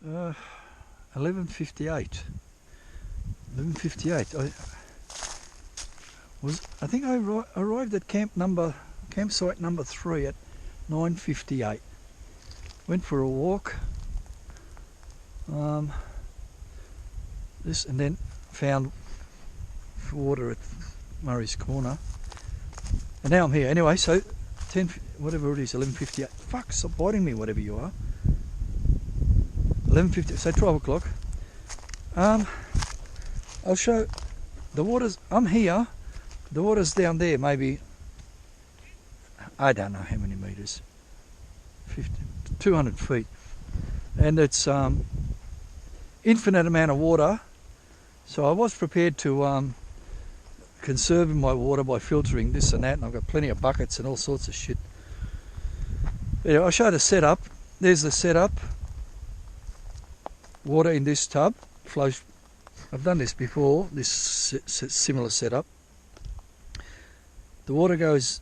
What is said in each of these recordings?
11:58. 11:58. I think I arrived at campsite number 3 at 9:58. Went for a walk. And then found water at Murray's Corner. And now I'm here. Anyway, so 10, whatever it is, 11:58. Fuck, stop biting me, whatever you are. 11:50, so 12 o'clock. I'll show the water's. I'm here. The water's down there, maybe. I don't know how many meters. 200 feet, and it's infinite amount of water. So I was prepared to conserve my water by filtering this and that, and I've got plenty of buckets and all sorts of shit. Anyway, I'll show the setup. There's the setup. Water in this tub flows. I've done this before, this similar setup. The water goes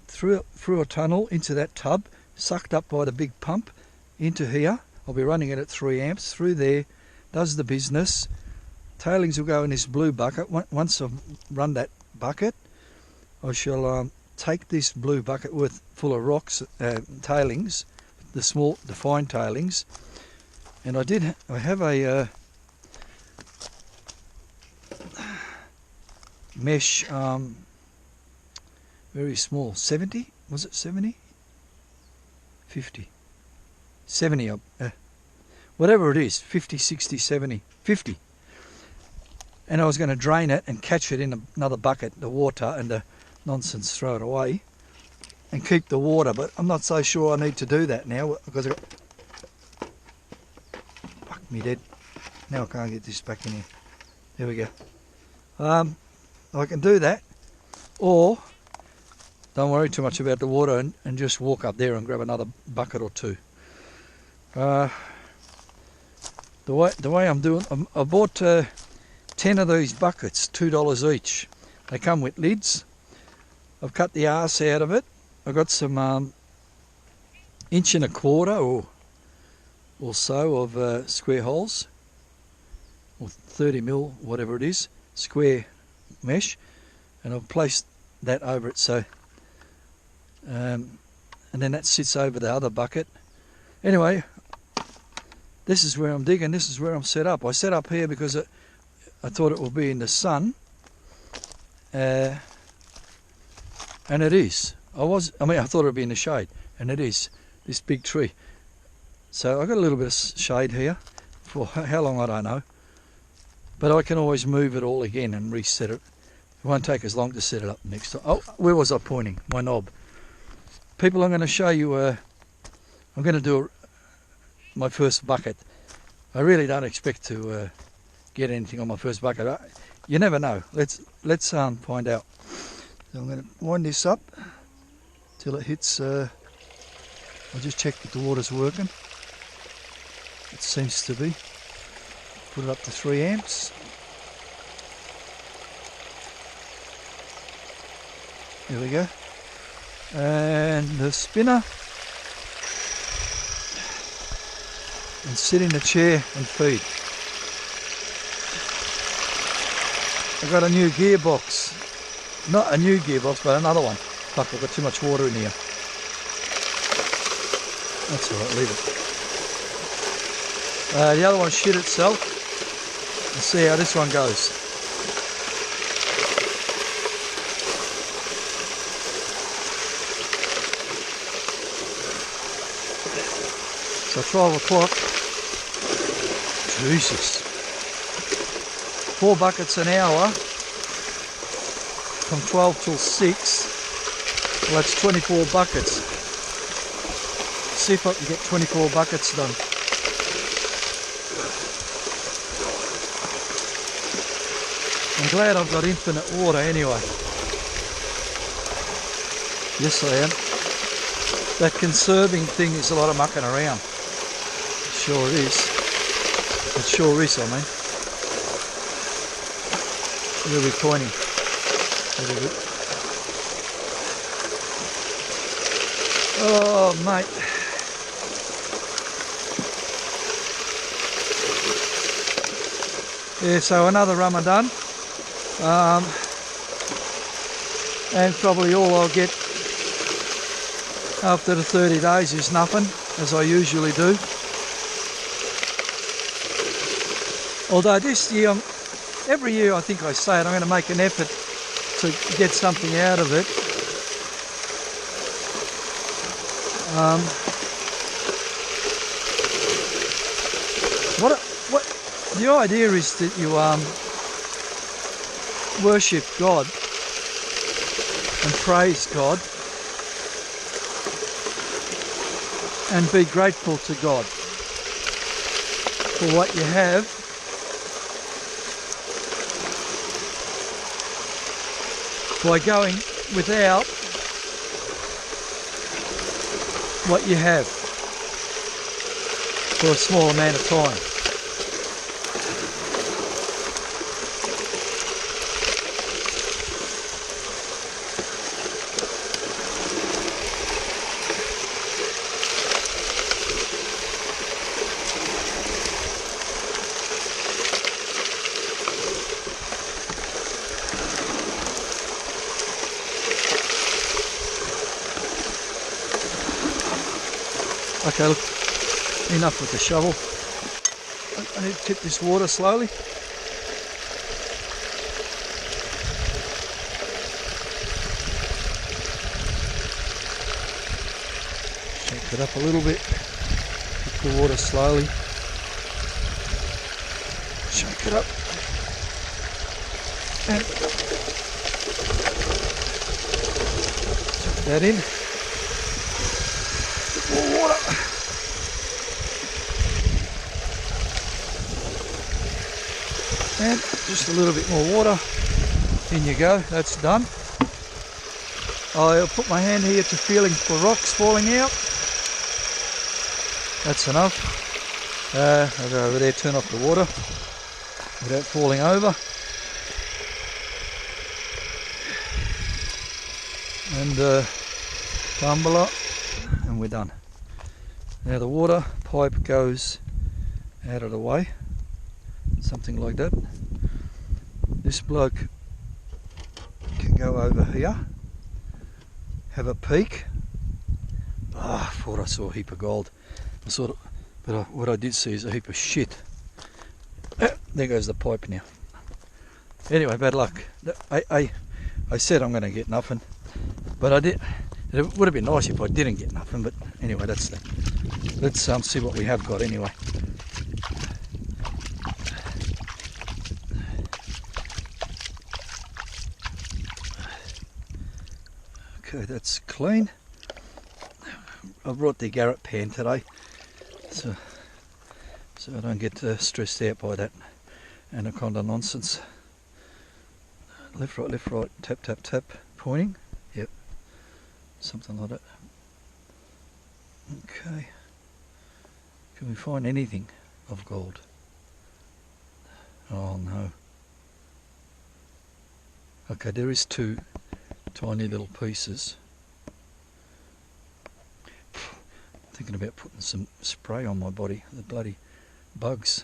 through a tunnel into that tub, sucked up by the big pump into here. I'll be running it at 3 amps through there, does the business. Tailings will go in this blue bucket. Once I've run that bucket, I shall take this blue bucket full of rocks, tailings, the fine tailings, and I have a mesh, very small, 70, was it 70? 50, 70, whatever it is, 50, 60, 70, 50. And I was going to drain it and catch it in another bucket, the water and the nonsense, throw it away and keep the water. But I'm not so sure I need to do that now because I've got... Fuck me dead. Now I can't get this back in here. There we go. I can do that, or don't worry too much about the water and just walk up there and grab another bucket or two. The way I'm doing, I bought 10 of these buckets, $2 each. They come with lids. I've cut the arse out of it. I've got some 1.25 inches or so of square holes, or 30 mil, whatever it is, square mesh, and I've placed that over it, so and then that sits over the other bucket. Anyway, this is where I'm digging. This is where I'm set up. I set up here because I thought it would be in the sun, and it is. I thought it would be in the shade, and it is. This big tree. So I got a little bit of shade here. For how long I don't know, but I can always move it all again and reset it. It won't take as long to set it up next time. Oh, where was I pointing? My knob. People, I'm going to show you. I'm going to do my first bucket. I really don't expect to get anything on my first bucket. You never know. Let's find out. So I'm going to wind this up till it hits. I'll just check that the water's working. It seems to be. Put it up to 3 amps. There we go. And the spinner. And sit in the chair and feed. I've got a new gearbox. Not a new gearbox, but another one. Fuck, I've got too much water in here. That's alright, leave it. The other one shit itself. Let's see how this one goes. So 12 o'clock. Jesus. 4 buckets an hour from 12 till 6. Well, that's 24 buckets. See if I can get 24 buckets done. I'm glad I've got infinite water anyway. Yes, I am. That conserving thing is a lot of mucking around. It sure is. It sure is, I mean. Where are we pointing? Oh, mate. Yeah, so another Ramadan. And probably all I'll get after the 30 days is nothing, as I usually do. Although this year, every year I think I say it, I'm going to make an effort to get something out of it. The idea is that you worship God and praise God and be grateful to God for what you have, by going without what you have for a small amount of time. Okay, look, enough with the shovel. I need to tip this water slowly. Shake it up a little bit. Tip the water slowly. Shake it up. And chuck that in. More water. And just a little bit more water. In you go, that's done. I'll put my hand here to feeling for rocks falling out. That's enough. I'll go over there, turn off the water without falling over. And tumbler, and we're done. Now the water pipe goes out of the way, something like that. This bloke can go over here, have a peek. I thought I saw a heap of gold. What I did see is a heap of shit. There goes the pipe now. Anyway, bad luck. I said I'm going to get nothing, but I did. It would have been nice if I didn't get nothing, but anyway, that's that. Let's see what we have got anyway. Okay, that's clean. I brought the Garrett pan today, so I don't get stressed out by that anaconda nonsense. Left, right, tap, tap, tap, pointing. Yep, something like that. Okay. Can we find anything of gold? Oh no. Okay, there is two tiny little pieces. Thinking about putting some spray on my body, the bloody bugs.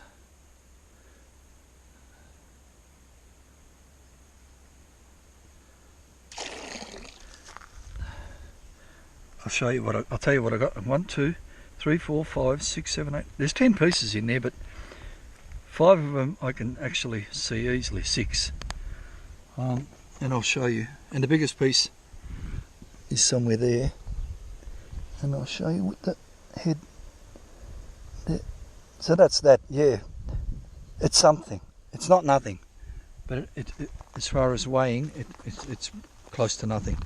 I'll show you what I'll tell you what I got. 1, 2, 3, 4, 5, 6, 7, 8. There's 10 pieces in there, but 5 of them I can actually see easily. 6. And I'll show you. And the biggest piece is somewhere there. And I'll show you with the head there. So that's that. Yeah, it's something. It's not nothing, but it as far as weighing, it's close to nothing.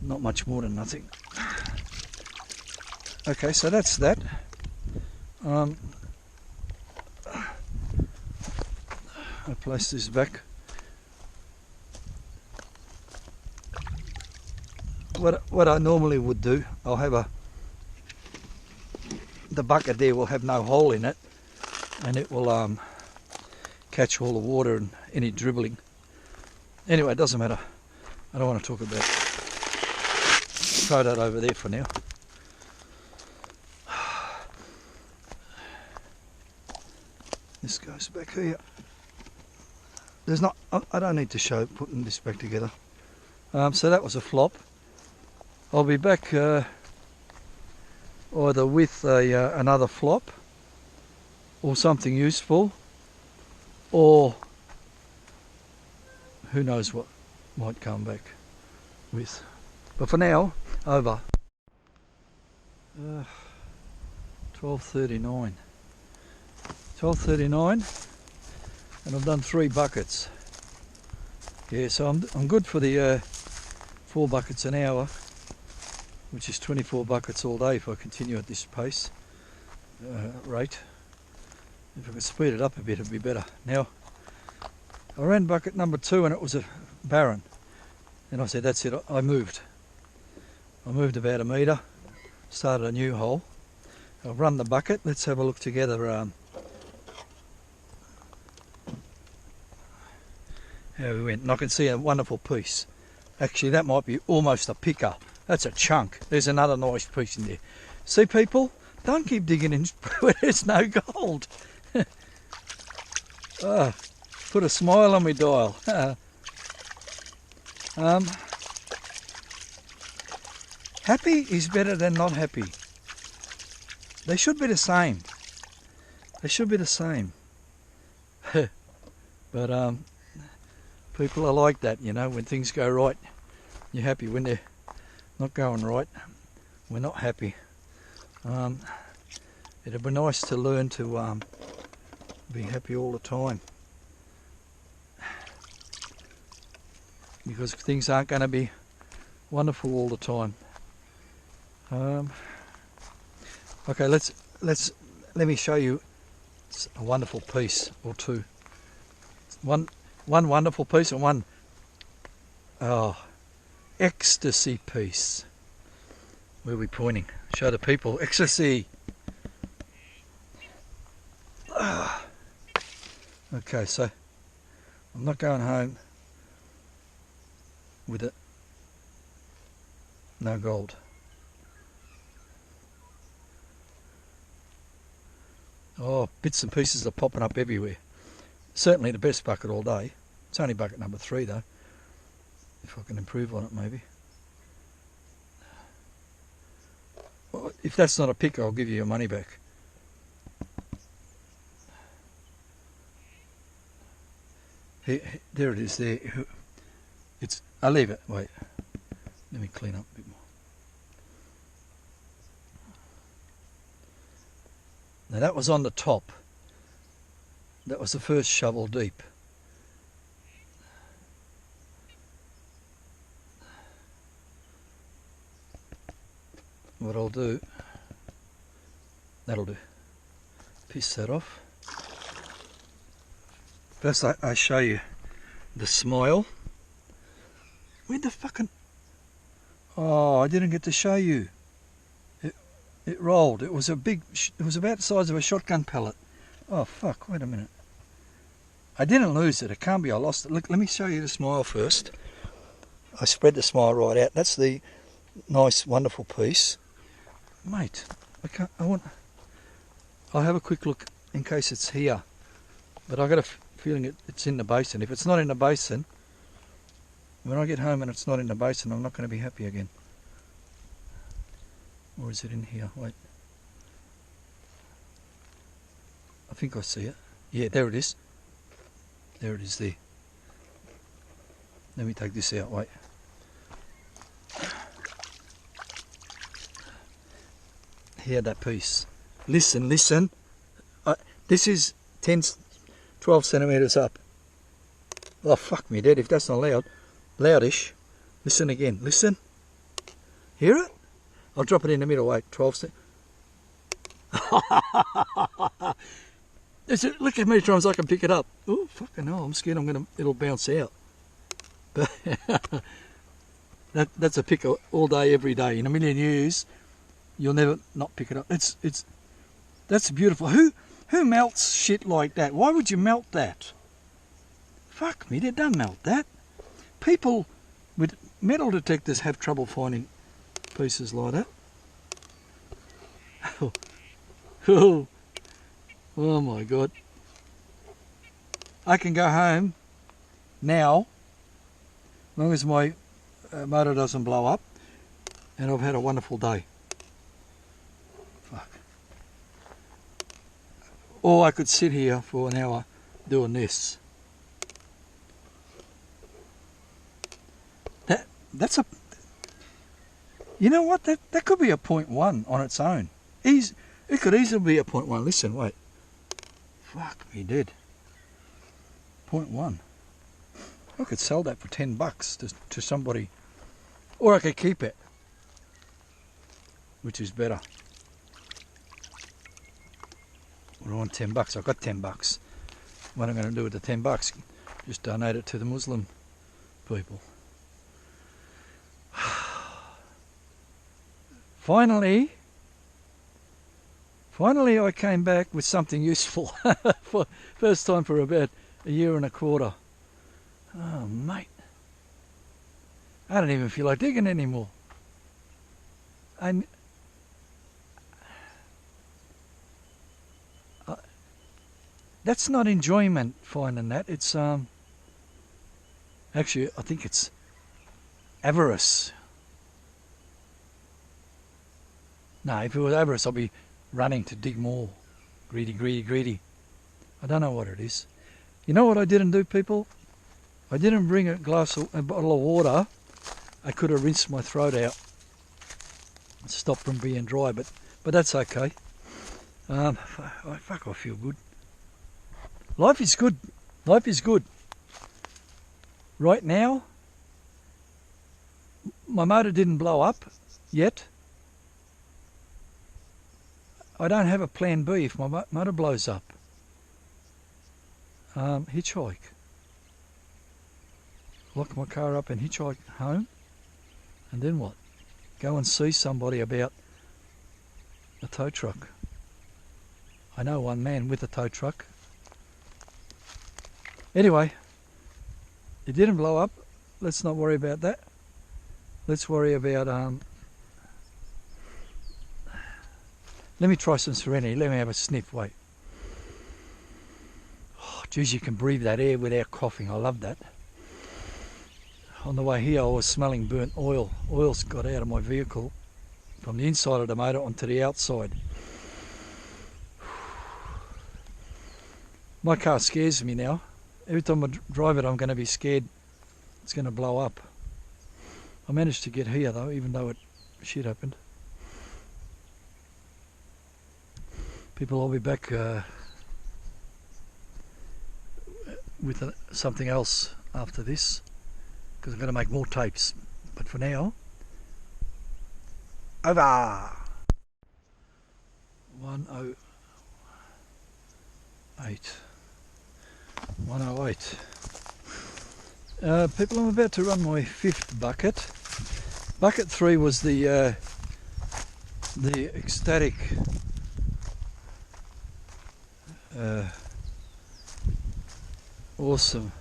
Not much more than nothing. Okay, so that's that. I place this back. What I normally would do, I'll have the bucket there will have no hole in it, and it will catch all the water and any dribbling. Anyway, it doesn't matter. I don't want to talk about it. Throw that over there for now. This goes back here. there's not. I don't need to show putting this back together. So that was a flop. I'll be back either with another flop or something useful, or who knows what might come back with. But for now, over. 12:39. 12:39, and I've done 3 buckets. Yeah, so I'm good for the 4 buckets an hour, which is 24 buckets all day if I continue at this pace rate. If I could speed it up a bit, it'd be better. Now, I ran bucket number 2 and it was a barren, and I said, that's it. I moved about a metre, started a new hole. I've run the bucket. Let's have a look together how we went. And I can see a wonderful piece. Actually, that might be almost a picker. That's a chunk. There's another nice piece in there. See, people, don't keep digging in where there's no gold. Put a smile on my dial. Happy is better than not happy. They should be the same. They should be the same. But people are like that, you know. When things go right, you're happy. When they're not going right, we're not happy. It'd be nice to learn to be happy all the time, because things aren't going to be wonderful all the time. Okay, let me show you a wonderful piece or two. One wonderful piece and one ecstasy piece. Where are we pointing? Show the people. Ecstasy. Okay, so I'm not going home with it. No gold. Oh, bits and pieces are popping up everywhere. Certainly the best bucket all day. It's only bucket number 3 though. If I can improve on it maybe. Well, if that's not a pick, I'll give you your money back. There it is there. I'll leave it. Wait. Let me clean up a bit more. Now that was on the top. That was the first shovel deep. What I'll do, that'll do. Piss that off. First I show you the smile. Where the fucking... Oh, I didn't get to show you. It rolled. It was a big... It was about the size of a shotgun pellet. Oh fuck, wait a minute. I didn't lose it. It can't be I lost it. Look, let me show you the smile first. I spread the smile right out. That's the nice, wonderful piece. Mate, I'll have a quick look in case it's here. But I've got a feeling it's in the basin. If it's not in the basin, when I get home and it's not in the basin, I'm not going to be happy again. Or is it in here? Wait. I think I see it. Yeah, there it is. There it is there. Let me take this out, wait. Here, that piece. Listen. This is 12 centimetres up. Oh, fuck me dead if that's not loud. Loudish. Listen again. Listen. Hear it? I'll drop it in the middle. Wait, 12 centimetres. Look how many times I can pick it up. Oh, fucking hell, I'm scared it'll bounce out. But that's a pick all day, every day. In a million years, you'll never not pick it up. That's beautiful. Who melts shit like that? Why would you melt that? Fuck me, they don't melt that. People with metal detectors have trouble finding pieces like that. Oh my God. I can go home now, as long as my motor doesn't blow up, and I've had a wonderful day. Fuck. Or I could sit here for an hour doing this. That's a... You know what? That could be a 0.1 on its own. It could easily be a 0.1. Listen, wait. Fuck me dead. 0.1. I could sell that for $10 to somebody. Or I could keep it. Which is better. We're on $10. I've got $10. What I'm going to do with the $10? Just donate it to the Muslim people. Finally I came back with something useful. For first time for about a year and a quarter. Oh mate, I don't even feel like digging anymore. That's not enjoyment finding that. It's actually I think it's avarice. No, if it was avarice, I'd be running to dig more. Greedy, greedy, greedy. I don't know what it is. You know what I didn't do, people? I didn't bring a bottle of water. I could have rinsed my throat out and stopped from being dry, but that's okay. Fuck, I feel good. Life is good. Life is good. Right now, my motor didn't blow up yet. I don't have a plan B if my motor blows up. Hitchhike. Lock my car up and hitchhike home. And then what? Go and see somebody about a tow truck. I know one man with a tow truck. Anyway, it didn't blow up. Let's not worry about that. Let's worry about let me try some Serenity. Let me have a sniff. Wait. Oh, geez, you can breathe that air without coughing. I love that. On the way here, I was smelling burnt oil. Oil's got out of my vehicle from the inside of the motor onto the outside. My car scares me now. Every time I drive it, I'm going to be scared it's going to blow up. I managed to get here though, even though shit happened. People, I'll be back with something else after this, because I'm going to make more tapes. But for now, over. 108. 108. People, I'm about to run my 5th bucket. Bucket 3 was the ecstatic awesome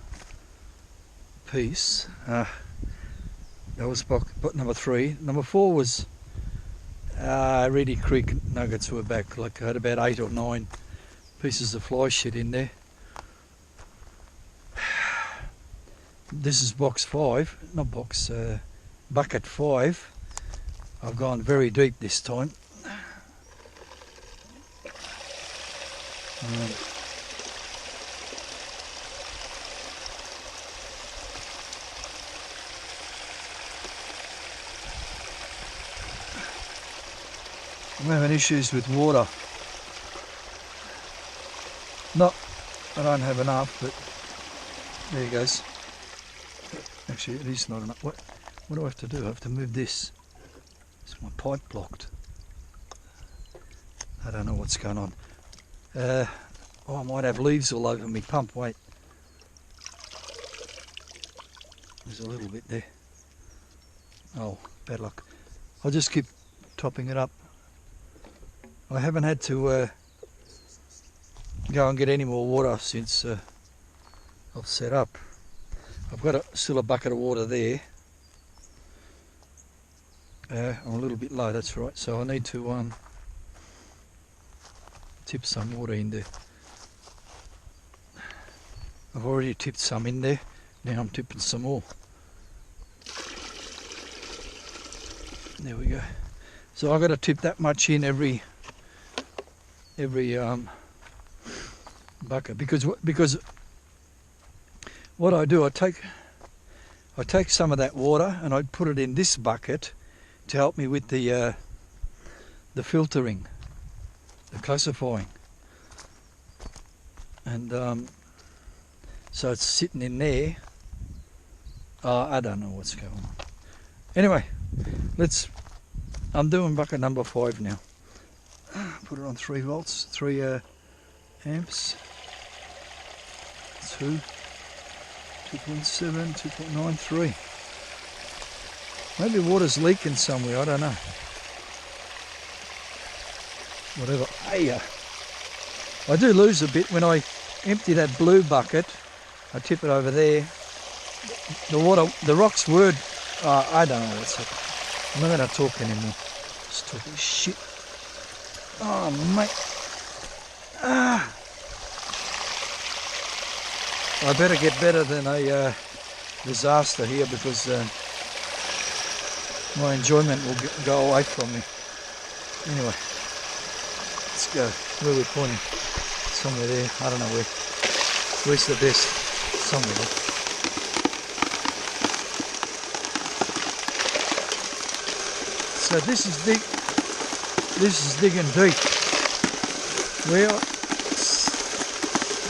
piece. That was bucket number 3. Number 4 was Reedy Creek nuggets were back. Like I had about 8 or 9 pieces of fly shit in there. This is box 5, not box, bucket 5. I've gone very deep this time. I'm having issues with water. Not, I don't have enough, but there it goes. Actually, it is not enough. What do I have to do? I have to move this. Is my pipe blocked? I don't know what's going on. I might have leaves all over my pump. Wait. There's a little bit there. Oh, bad luck. I'll just keep topping it up. I haven't had to go and get any more water since I've set up. I've got still a bucket of water there. I'm a little bit low, that's right. So I need to tip some water in there. I've already tipped some in there. Now I'm tipping some more. There we go. So I've got to tip that much in every bucket because what I do, I take some of that water and I put it in this bucket to help me with the filtering, the classifying, and so it's sitting in there. I don't know what's going on. Anyway, I'm doing bucket number 5 now. Put it on 3 volts, 3 amps, 2, 2.7, 2.93. Maybe water's leaking somewhere, I don't know. Whatever. Hey, I do lose a bit when I empty that blue bucket. I tip it over there. The water, the rocks word, I don't know what's happening. I'm not going to talk anymore. Just talking shit. Oh, mate. I better get better than a disaster here because my enjoyment will go away from me. Anyway, let's go. Where are we pointing? Somewhere there. I don't know where. Where's the best? Somewhere there. So this is digging deep.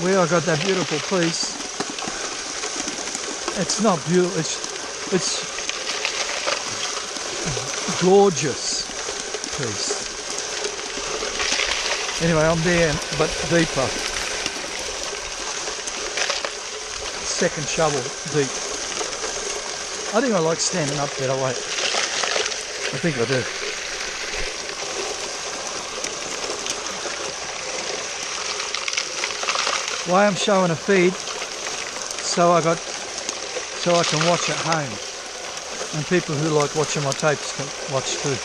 Where I got that beautiful piece, it's not beautiful, it's gorgeous piece. Anyway, I'm there, but deeper. Second shovel deep. I think I like standing up better, wait. I think I do. Why I'm showing a feed so I can watch at home, and people who like watching my tapes can watch too.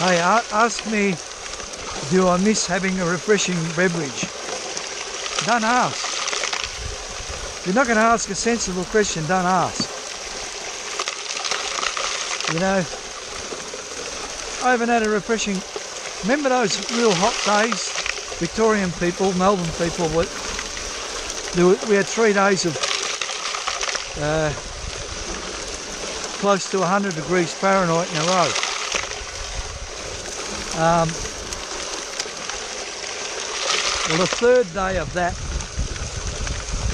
Hey, ask me, do I miss having a refreshing beverage? Don't ask. If you're not going to ask a sensible question, don't ask. You know, I haven't had a refreshing... Remember those real hot days? Victorian people, Melbourne people, we had 3 days of close to 100 degrees Fahrenheit in a row. Well, the 3rd day of that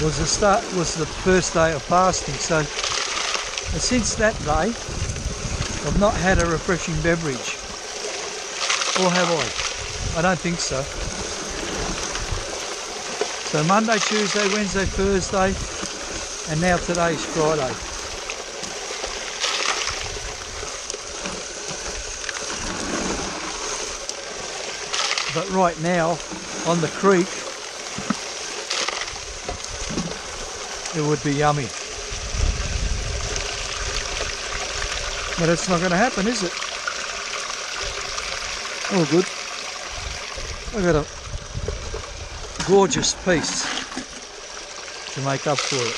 was the first day of fasting. So since that day, I've not had a refreshing beverage. Or have I? I don't think so. So Monday, Tuesday, Wednesday, Thursday, and now today's Friday. But right now, on the creek, it would be yummy. But it's not going to happen, is it? Oh, good. I got a gorgeous piece to make up for it.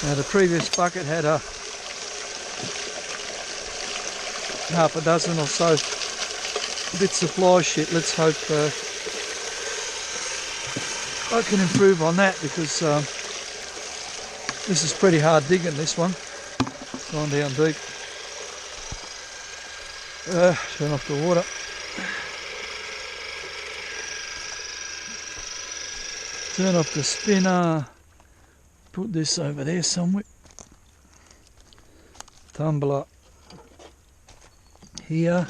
Now the previous bucket had a half a dozen or so bits of fly shit. Let's hope I can improve on that, because this is pretty hard digging, this one. It's gone down deep. Turn off the water. Turn off the spinner. Put this over there somewhere. Tumbler. Here,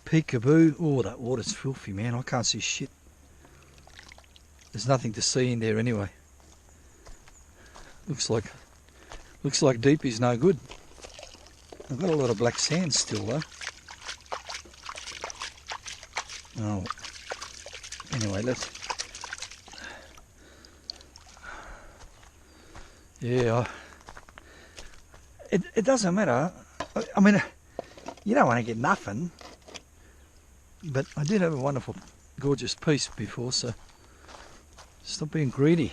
peekaboo. Oh, that water's filthy, man. I can't see shit. There's nothing to see in there anyway. Looks like deep is no good. I've got a lot of black sand still though. Oh, anyway, let's. Yeah, it doesn't matter. I mean, you don't want to get nothing, but I did have a wonderful, gorgeous piece before, so stop being greedy.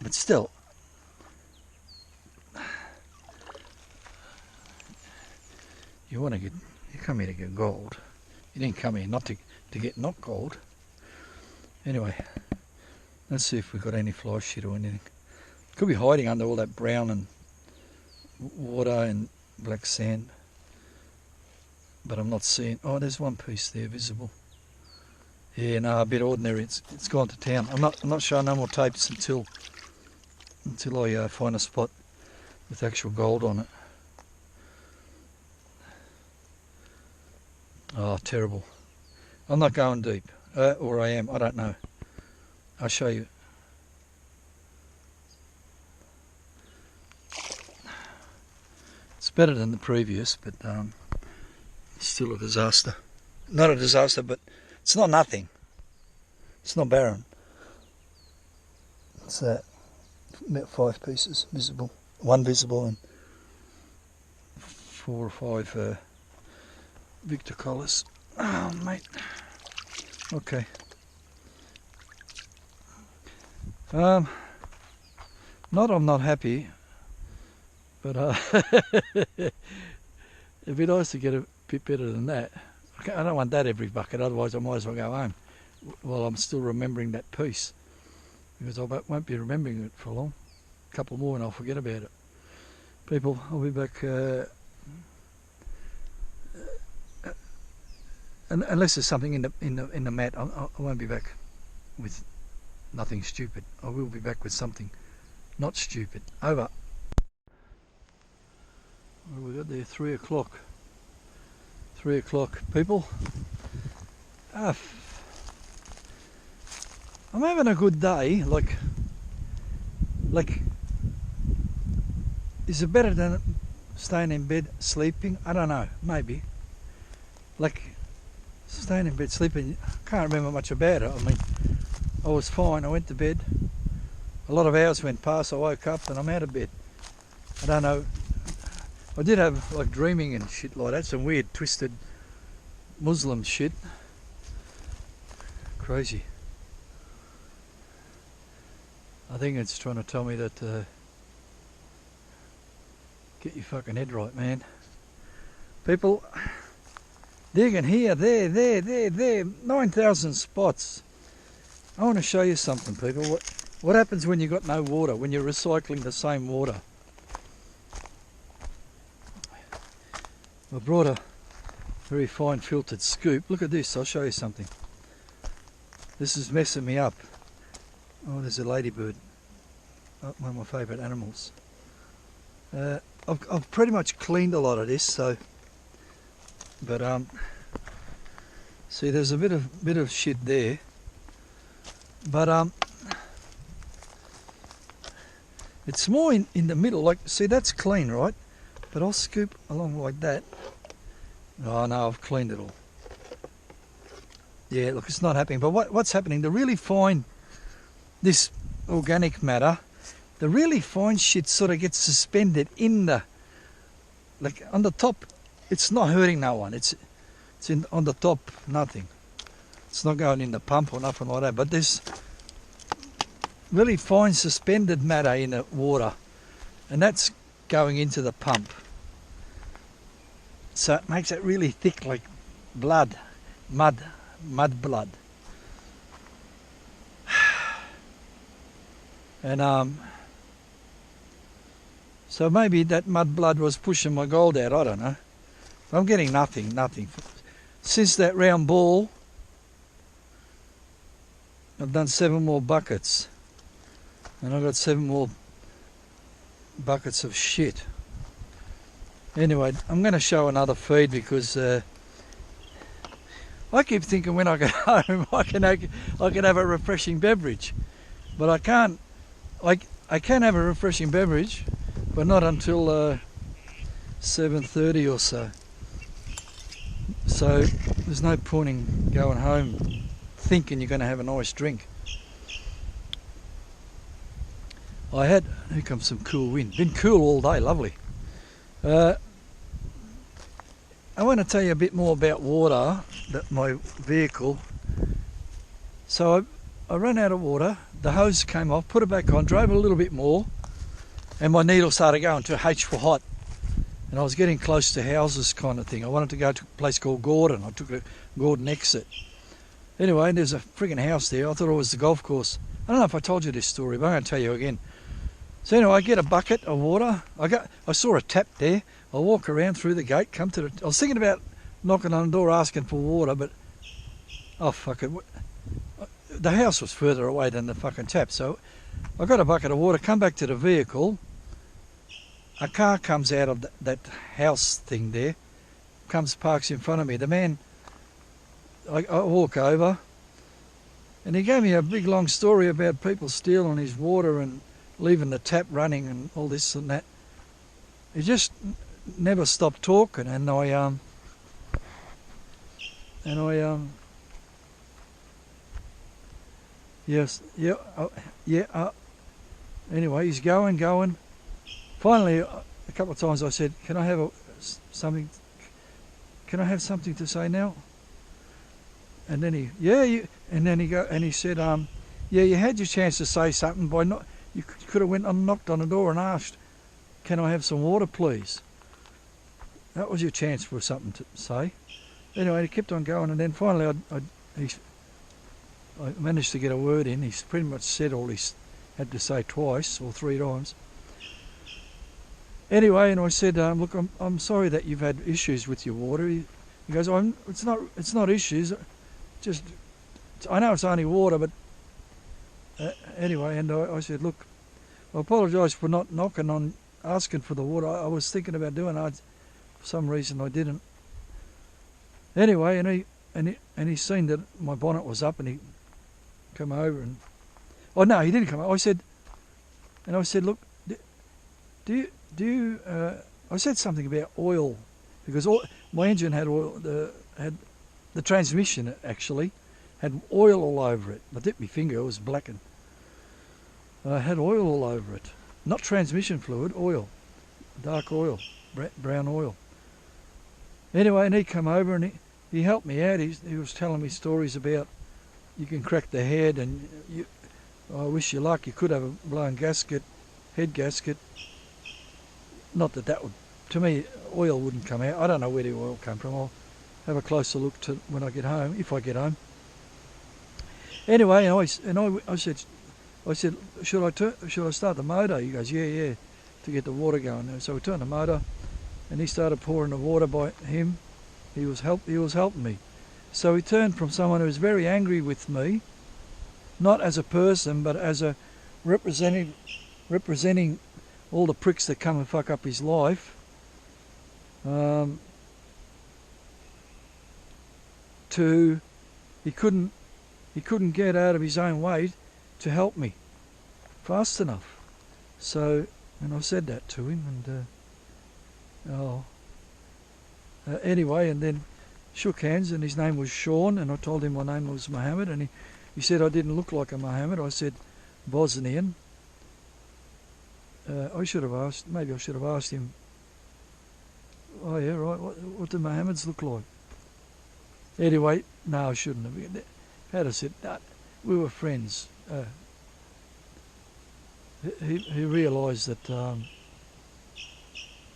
But still, you want to get. You come here to get gold. You didn't come here not to get not gold. Anyway, let's see if we've got any fly shit or anything. Could be hiding under all that brown and water and black sand, but I'm not seeing. Oh, there's one piece there visible. Yeah, no, a bit ordinary. It's gone to town. I'm not showing no more tapes until I find a spot with actual gold on it. Oh, terrible. I'm not going deep, or I am. I don't know. I'll show you. It's better than the previous, but still a disaster. Not a disaster, but it's not nothing. It's not barren. It's about 5 pieces visible. 1 visible and 4 or 5 Victor collars. Oh, mate. Okay. I'm not happy, but it'd be nice to get a bit better than that. I don't want that every bucket, otherwise I might as well go home while I'm still remembering that piece, because I won't be remembering it for long. A couple more and I'll forget about it. People, I'll be back, unless there's something in the mat. I won't be back with nothing stupid. I will be back with something not stupid. Over. Well, we got there 3 o'clock. 3 o'clock, people. I'm having a good day. Like, is it better than staying in bed sleeping? I don't know. Maybe. Like, staying in bed sleeping, I can't remember much about it. I mean, I was fine. I went to bed. A lot of hours went past. I woke up and I'm out of bed. I don't know. I did have like dreaming and shit like that. Some weird twisted Muslim shit. Crazy. I think it's trying to tell me that get your fucking head right, man. People digging here, there. 9,000 spots. I want to show you something, people. What happens when you've got no water, when you're recycling the same water? I brought a very fine filtered scoop. Look at this, I'll show you something. This is messing me up. Oh, there's a ladybird. Oh, one of my favourite animals. I've pretty much cleaned a lot of this, so. But see, there's a bit of shit there. But it's more in the middle. Like, see, that's clean, right? But I'll scoop along like that. Oh no, I've cleaned it all. Yeah, look, it's not happening. But what's happening? The really fine, this organic matter, the really fine shit sort of gets suspended in the, like on the top. It's not hurting no one. It's on the top, nothing. It's not going in the pump or nothing like that. But there's really fine suspended matter in the water, and that's going into the pump. So it makes it really thick, like blood, mud blood. And so maybe that mud blood was pushing my gold out, I don't know. I'm getting nothing. Since that round ball, I've done 7 more buckets. And I've got 7 more buckets of shit. Anyway, I'm going to show another feed because I keep thinking when I get home I can have a refreshing beverage, but I can't. I can have a refreshing beverage, but not until 7:30 or so. So there's no point in going home thinking you're going to have a nice drink. Here comes some cool wind. Been cool all day, lovely. I want to tell you a bit more about water, that my vehicle. So I ran out of water, the hose came off, put it back on, drove a little bit more, and my needle started going to H for hot. And I was getting close to houses kind of thing. I wanted to go to a place called Gordon. I took a Gordon exit. Anyway, there's a friggin' house there. I thought it was the golf course. I don't know if I told you this story, but I'm going to tell you again. So anyway, I get a bucket of water. I saw a tap there. I walk around through the gate, come to I was thinking about knocking on the door asking for water, but oh fuck it. The house was further away than the fucking tap, so I got a bucket of water, come back to the vehicle. A car comes out of that house thing there, parks in front of me. The man, I walk over, and he gave me a big long story about people stealing his water and leaving the tap running and all this and that. He just never stopped talking, and anyway, he's going. Finally, a couple of times I said, "Can I have something? Can I have something to say now?" And then he said, "Yeah, you had your chance to say something you could have went and knocked on the door and asked, 'Can I have some water, please?' That was your chance for something to say." Anyway, he kept on going, and then finally I managed to get a word in. He's pretty much said all he had to say twice or three times. Anyway, and I said, "Look, I'm sorry that you've had issues with your water." He goes, "It's not issues. Just I know it's only water, but anyway." And I said, "Look, I apologise for not knocking on, asking for the water. I was thinking about doing it. For some reason I didn't." Anyway, and he seen that my bonnet was up, and he come over and no, he didn't come over. I said, "Look, do you I said something about oil, because my engine had oil. The transmission actually had oil all over it. I dipped my finger; it was blackened. I had oil all over it, not transmission fluid, oil, dark oil, brown oil. Anyway, and he come over and he helped me out. He was telling me stories about you can crack the head, and I wish you luck. You could have a blown gasket, head gasket. Not that would, to me, oil wouldn't come out. I don't know where the oil came from. I'll have a closer look when I get home, if I get home. Anyway, I said, should I start the motor? He goes, yeah, to get the water going. So we turned the motor, and he started pouring the water by him. He was helping me. So he turned from someone who was very angry with me, not as a person, but as a representing all the pricks that come and fuck up his life, he couldn't get out of his own way to help me fast enough. So, and I said that to him, and anyway, and then shook hands, and his name was Sean, and I told him my name was Mohammed, and he said I didn't look like a Mohammed. I said Bosnian. Maybe I should have asked him, "Oh yeah, right, what do Mohammeds look like?" Anyway, no, I shouldn't have. Had I said, "No, we were friends." He realised that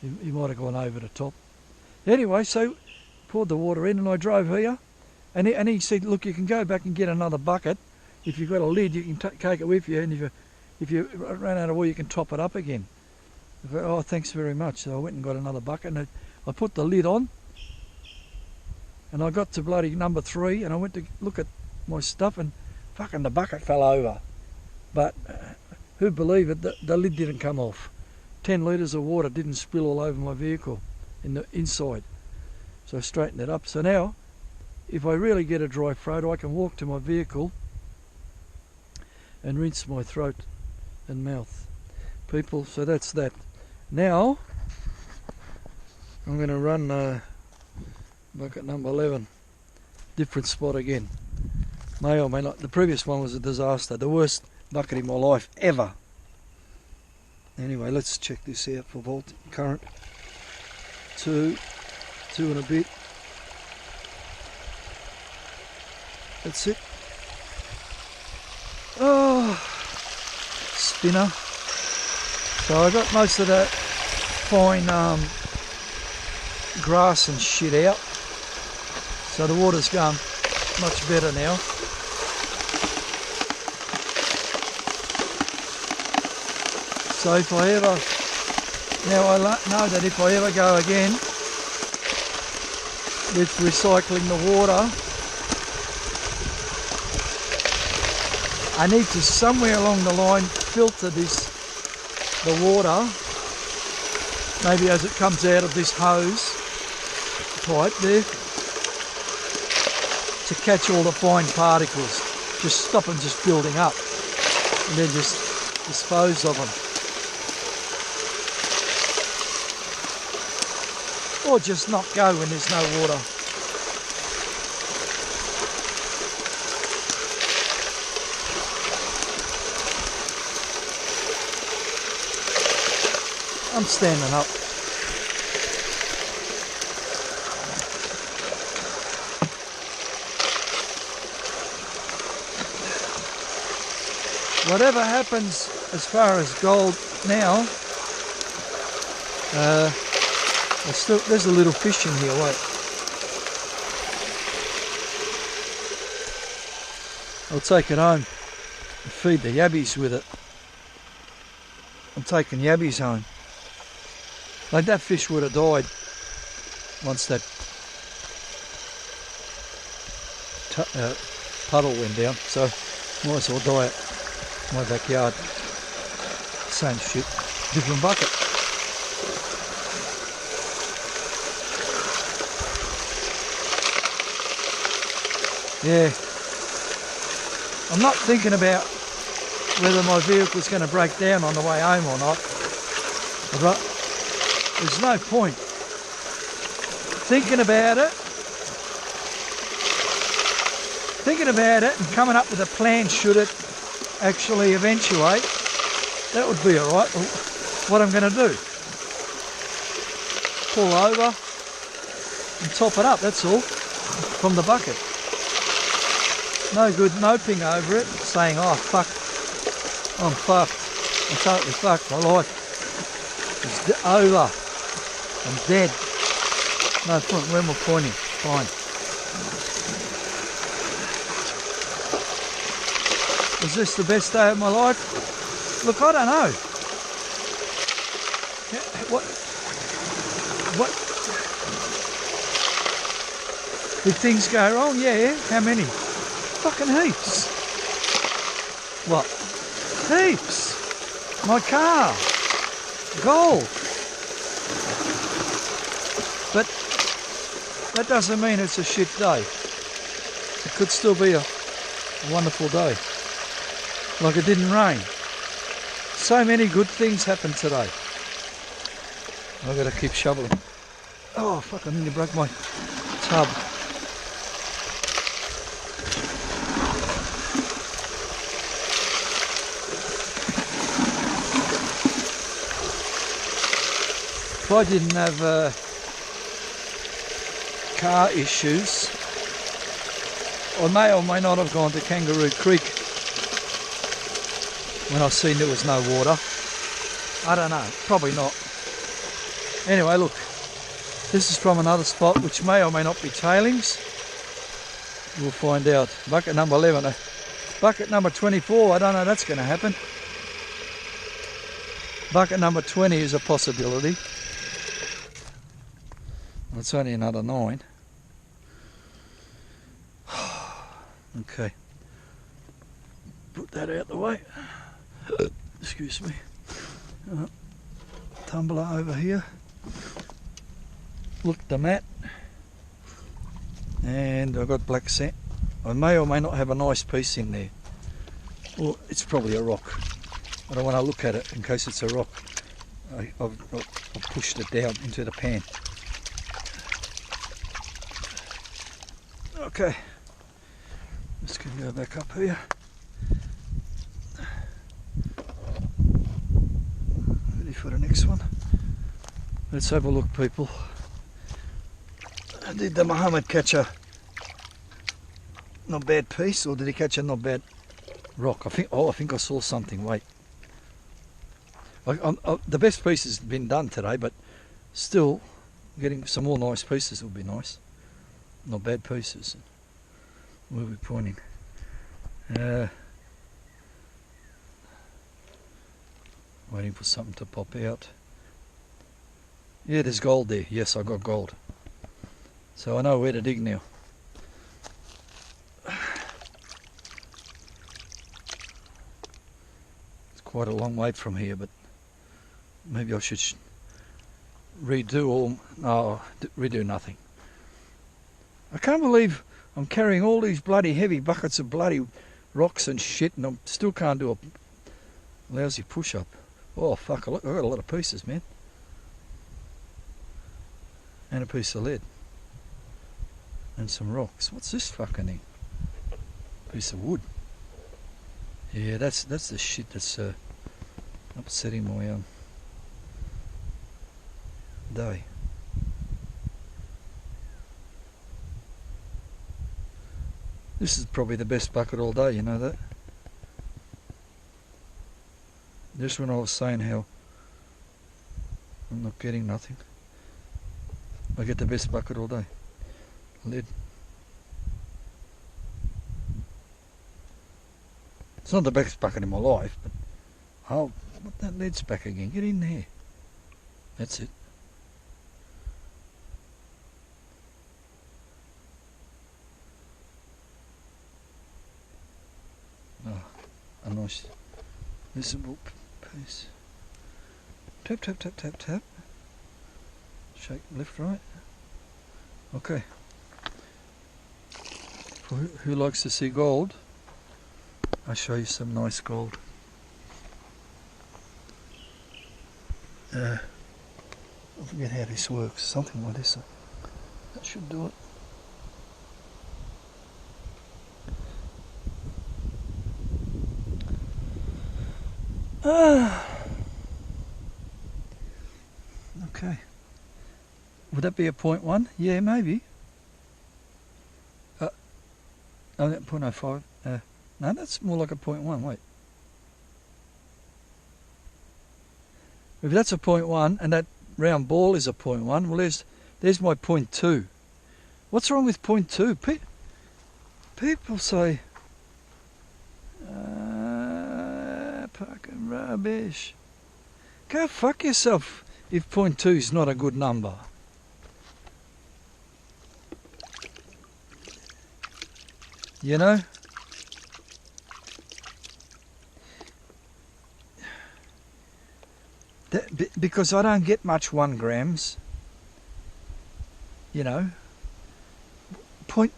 he might have gone over the top. Anyway, so poured the water in, and I drove here, and he said, "Look, you can go back and get another bucket. If you've got a lid, you can take it with you, and if you run out of oil, you can top it up again." I thought, "Oh, thanks very much." So I went and got another bucket, and I put the lid on, and I got to bloody number 3, and I went to look at my stuff, and fucking the bucket fell over. But who'd believe it, the lid didn't come off. 10 litres of water didn't spill all over my vehicle in the inside. So I straightened it up. So now, if I really get a dry throat, I can walk to my vehicle and rinse my throat and mouth. People, so that's that. Now, I'm going to run Bucket number 11. Different spot again. May or may not. The previous one was a disaster. The worst bucket in my life ever. Anyway, let's check this out for volt current. 2 and a bit. That's it. Oh, spinner. So I got most of that fine grass and shit out. So the water's going much better now. So if I ever, now I know that if I ever go again with recycling the water, I need to somewhere along the line filter the water, maybe as it comes out of this hose pipe there, to catch all the fine particles. Just stop them just building up and then just dispose of them. Or just not go when there's no water. I'm standing up. Whatever happens as far as gold now, there's a little fish in here, wait. I'll take it home and feed the yabbies with it. I'm taking yabbies home. Like that fish would have died once that puddle went down, so might as well die at my backyard. Same shit, different bucket. Yeah, I'm not thinking about whether my vehicle's going to break down on the way home or not, but there's no point thinking about it and coming up with a plan should it actually eventuate. That would be alright. What I'm going to do, pull over and top it up, that's all, from the bucket. No good moping over it, saying, oh fuck, I'm fucked, I'm totally fucked, my life is over, I'm dead. No point, where am I pointing? Fine. Is this the best day of my life? Look, I don't know. What? Did things go wrong? Yeah, how many? Fucking heaps. What? Heaps. My car. Gold. But that doesn't mean it's a shit day. It could still be a wonderful day. Like it didn't rain. So many good things happened today. I've got to keep shoveling. Oh fuck, I nearly broke my tub. If I didn't have car issues, I may or may not have gone to Kangaroo Creek when I seen there was no water. I don't know, probably not. Anyway, look, this is from another spot which may or may not be tailings. We'll find out. Bucket number 11. Bucket number 24, I don't know that's going to happen. Bucket number 20 is a possibility. It's only another 9. Okay. Put that out the way. Excuse me. Tumbler over here. Look at the mat. And I've got black sand. I may or may not have a nice piece in there. Well, it's probably a rock. I don't want to look at it in case it's a rock. I've pushed it down into the pan. Okay, just gonna go back up here. Ready for the next one. Let's have a look, people. Did the Mohammed catch a not bad piece, or did he catch a not bad rock? I think I saw something. Wait, the best piece has been done today, but still getting some more nice pieces would be nice. Not bad pieces. Where are we pointing? Waiting for something to pop out. Yeah, there's gold there. Yes, I got gold. So I know where to dig now. It's quite a long way from here, but maybe I should redo nothing. I can't believe I'm carrying all these bloody heavy buckets of bloody rocks and shit, and I still can't do a lousy push-up. Oh fuck, I got a lot of pieces, man. And a piece of lead. And some rocks. What's this fucking thing? Piece of wood. Yeah, that's the shit that's upsetting my day. This is probably the best bucket all day, you know that? Just when I was saying how I'm not getting nothing, I get the best bucket all day. Lead. It's not the best bucket in my life, but oh, what, that lead's back again. Get in there. That's it. Oh, a nice visible piece. Tap, tap, tap, tap, tap. Shake left, right. Okay. For who likes to see gold, I'll show you some nice gold. I forget how this works. Something like this. That should do it. Okay. Would that be a 0.1? Yeah, maybe. 0.05. No, that's more like a 0.1. Wait. If that's a 0.1 and that round ball is a 0.1, well, there's my 0.2. What's wrong with 0.2? People say, fucking rubbish. Go fuck yourself if 0.2 is not a good number. You know? Because I don't get much 1 grams. You know? 0.1,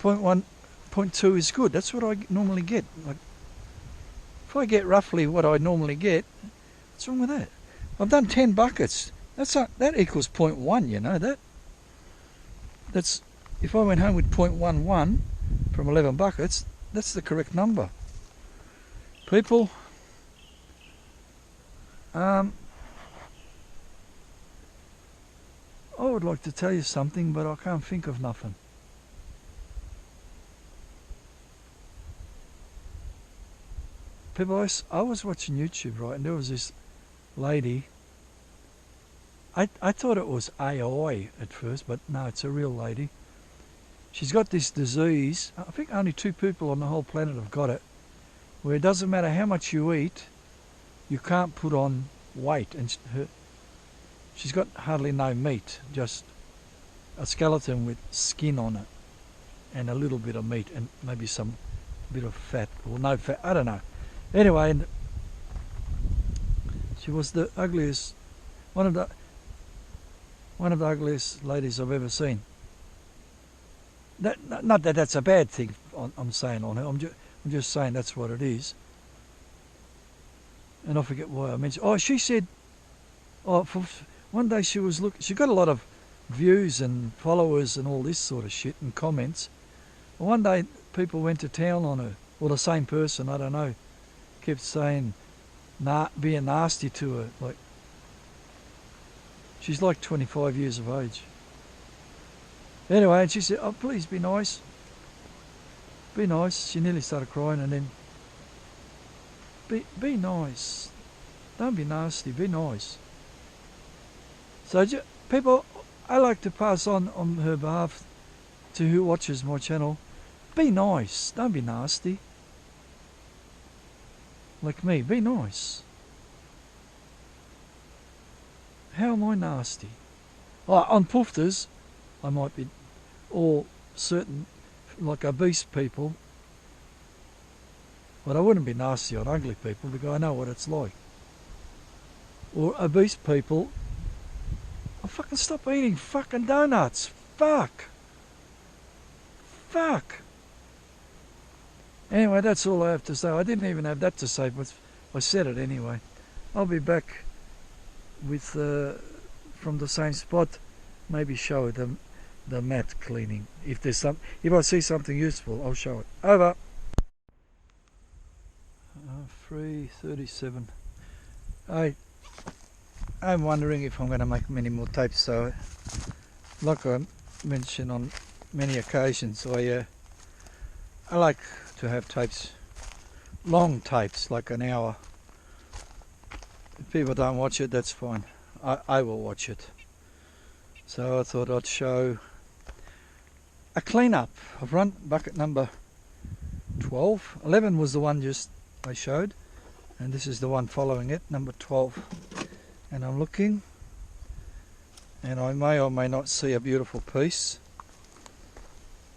0.2 is good. That's what I normally get. Like, if I get roughly what I normally get, what's wrong with that? I've done 10 buckets. That equals 0.1, you know that? That's, if I went home with 0.11 from 11 buckets, that's the correct number. People, I would like to tell you something, but I can't think of nothing. People, I was watching YouTube, right, and there was this lady. I thought it was AI at first, but no, it's a real lady. She's got this disease. I think only 2 people on the whole planet have got it, where it doesn't matter how much you eat, you can't put on weight. And she's got hardly no meat, just a skeleton with skin on it, and a little bit of meat, and maybe some bit of fat, or no fat, I don't know. Anyway, she was the ugliest, one of the ugliest ladies I've ever seen. Not that that's a bad thing. I'm saying on her. I'm just saying that's what it is. And I forget why I mentioned. Oh, she said. Oh, for one day she was looking. She got a lot of views and followers and all this sort of shit and comments. One day people went to town on her, or the same person, I don't know, kept saying, being nasty to her. Like, she's like 25 years of age. Anyway, and she said, oh, please be nice. Be nice. She nearly started crying, and then, be nice. Don't be nasty, be nice. So people, I like to pass on her behalf to who watches my channel, be nice, don't be nasty. Like me, be nice. How am I nasty? On poofters, I might be, or certain, like obese people, but I wouldn't be nasty on ugly people because I know what it's like. Or obese people, I'll fucking stop eating fucking donuts. Fuck. Anyway, that's all I have to say. I didn't even have that to say, but I said it anyway. I'll be back with from the same spot. Maybe show them the mat cleaning. If I see something useful, I'll show it. Over. 3:37. I'm wondering if I'm going to make many more tapes. So, like I mentioned on many occasions, I like to have tapes, long tapes, like an hour. If people don't watch it, that's fine. I will watch it. So I thought I'd show a clean-up. I've run bucket number 12. 11 was the one just I showed, and this is the one following it, number 12. And I'm looking, and I may or may not see a beautiful piece.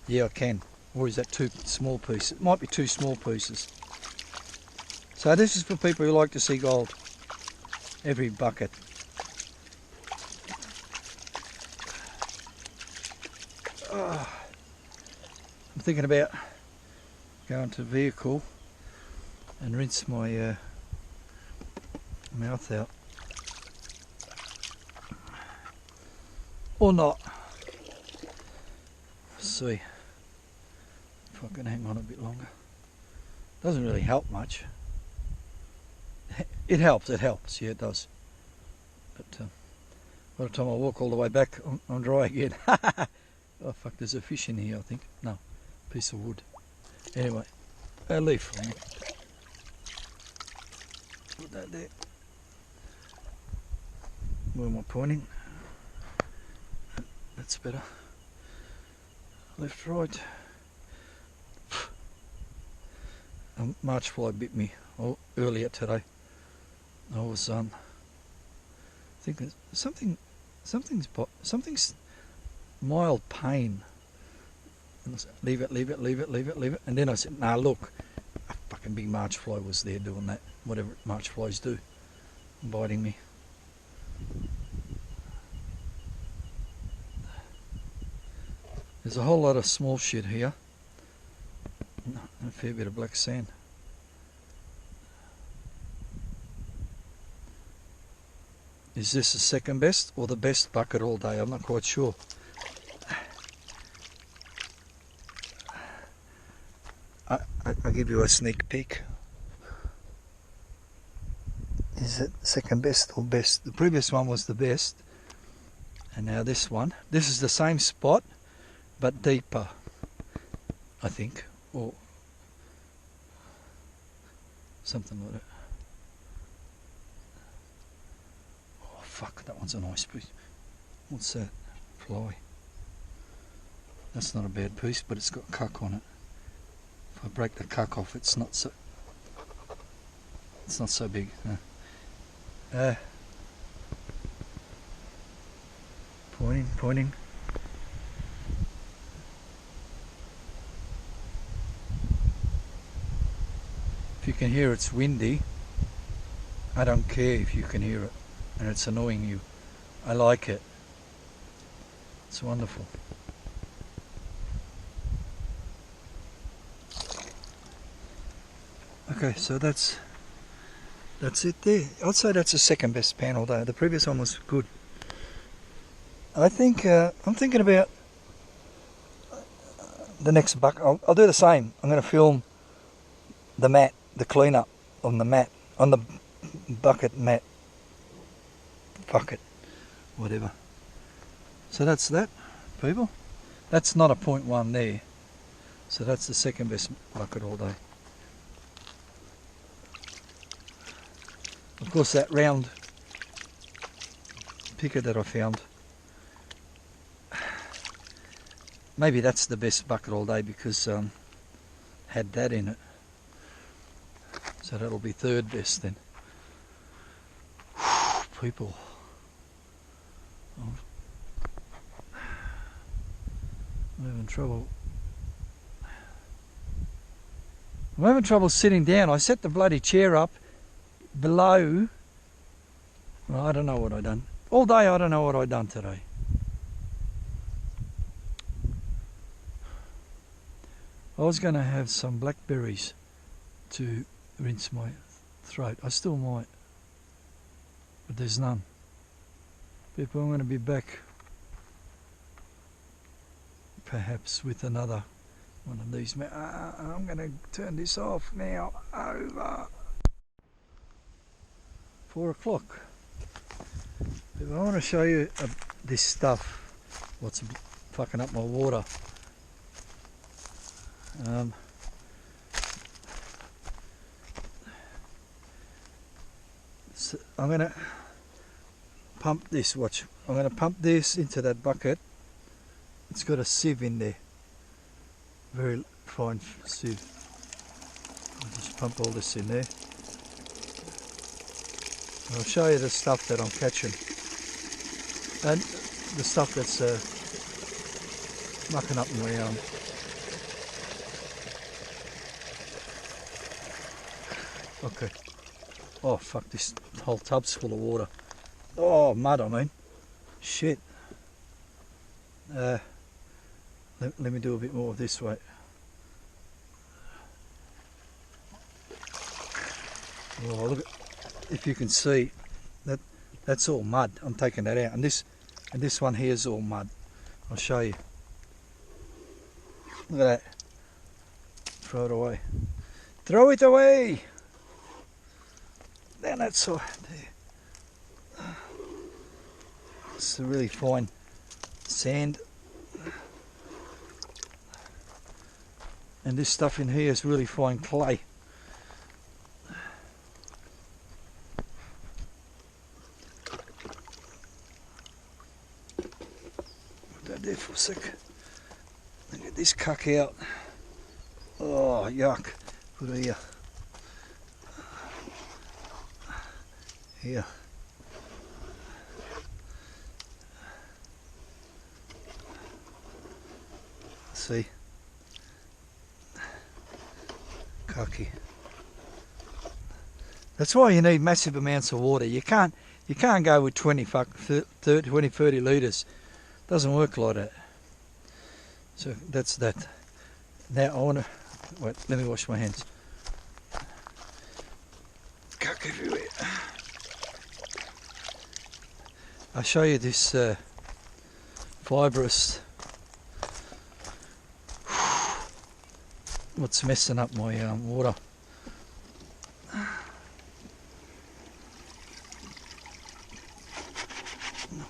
Yeah, I can. Or is that two small pieces? It might be two small pieces. So this is for people who like to see gold. Every bucket. I'm thinking about going to the vehicle and rinse my mouth out. Or not. Let's see if I can hang on a bit longer. Doesn't really help much. It helps, yeah it does. But by the time I walk all the way back, I'm dry again. Oh fuck, there's a fish in here I think. No, piece of wood. Anyway, a leaf. Put that there. Where am I pointing? That's better. Left, right. A march fly bit me earlier today. I was thinking something's mild pain. And I said, leave it. And then I said, nah, look, a fucking big march fly was there doing that. Whatever march flies do, biting me. There's a whole lot of small shit here. And a fair bit of black sand. Is this the second best or the best bucket all day? I'm not quite sure. I'll give you a sneak peek. Is it second best or best? The previous one was the best. And now this one. This is the same spot, but deeper, I think. Or something like that. Oh fuck, that one's a nice piece. What's that? Fly. That's not a bad piece, but it's got cuck on it. If I break the cuck off, it's not so big. Pointing. If you can hear it's windy, I don't care if you can hear it and it's annoying you. I like it. It's wonderful. Okay, so that's it there. I'd say that's the second best pan all day. The previous one was good. I think I'm thinking about the next bucket. I'll do the same. I'm going to film the mat, the cleanup on the mat, on the bucket mat, bucket, whatever. So that's that, people. That's not a 0.1 there. So that's the second best bucket all day. Of course, that round picker that I found, maybe that's the best bucket all day because had that in it. So that'll be third best then. People. I'm having trouble. I'm having trouble sitting down. I set the bloody chair up below. Well, I don't know what I done. All day I don't know what I done today. I was going to have some blackberries to rinse my throat. I still might, but there's none. People, I'm going to be back perhaps with another one of these. I'm going to turn this off now. Over. 4 o'clock. I want to show you this stuff, what's fucking up my water. So I'm going to pump this, watch. I'm going to pump this into that bucket. It's got a sieve in there, very fine sieve. I'll just pump all this in there. I'll show you the stuff that I'm catching and the stuff that's mucking up my okay. Oh fuck, this whole tub's full of water. Oh, mud, I mean. Shit. Let me do a bit more of this way. Oh, look at, if you can see that's all mud. I'm taking that out, and this one here is all mud. I'll show you. Look at that. Throw it away. Throw it away. Down that side there. It's a really fine sand, and this stuff in here is really fine clay. There for a sec. Get this cuck out. Oh, yuck. Put it here. Here. See? Cucky. That's why you need massive amounts of water. You can't go with 20 30 litres. Doesn't work like that. So that's that. Now I want to wait. Let me wash my hands. Cuck everywhere. I'll show you this fibrous. What's messing up my water? I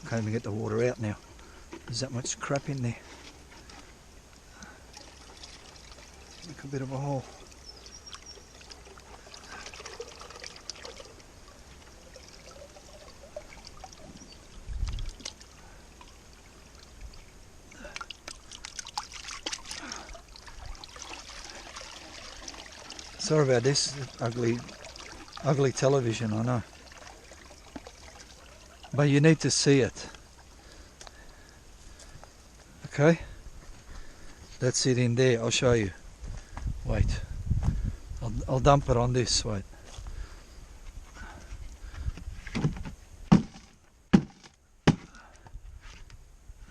can't even get the water out now. There's that much crap in there. Make a bit of a hole. Sorry about this ugly television, I know. But you need to see it. Okay, that's it in there. I'll show you. Wait, I'll dump it on this. Wait.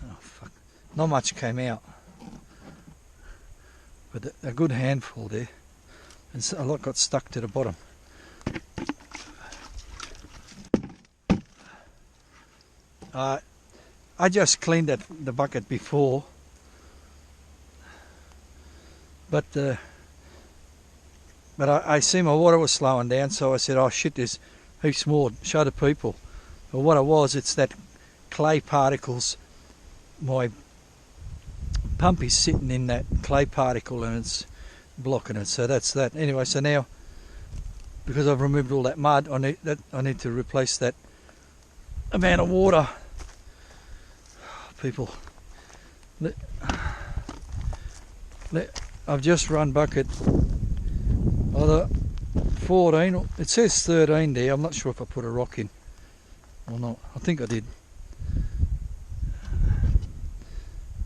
Oh fuck! Not much came out, but a good handful there, and a lot got stuck to the bottom. I just cleaned the bucket before, but I see my water was slowing down, so I said, oh shit, there's heaps more, show the people. But what it was, it's that clay particles. My pump is sitting in that clay particle and it's blocking it, so that's that. Anyway, so now, because I've removed all that mud, I need to replace that amount of water. People, I've just run bucket either 14, it says 13 there. I'm not sure if I put a rock in or not. I think I did.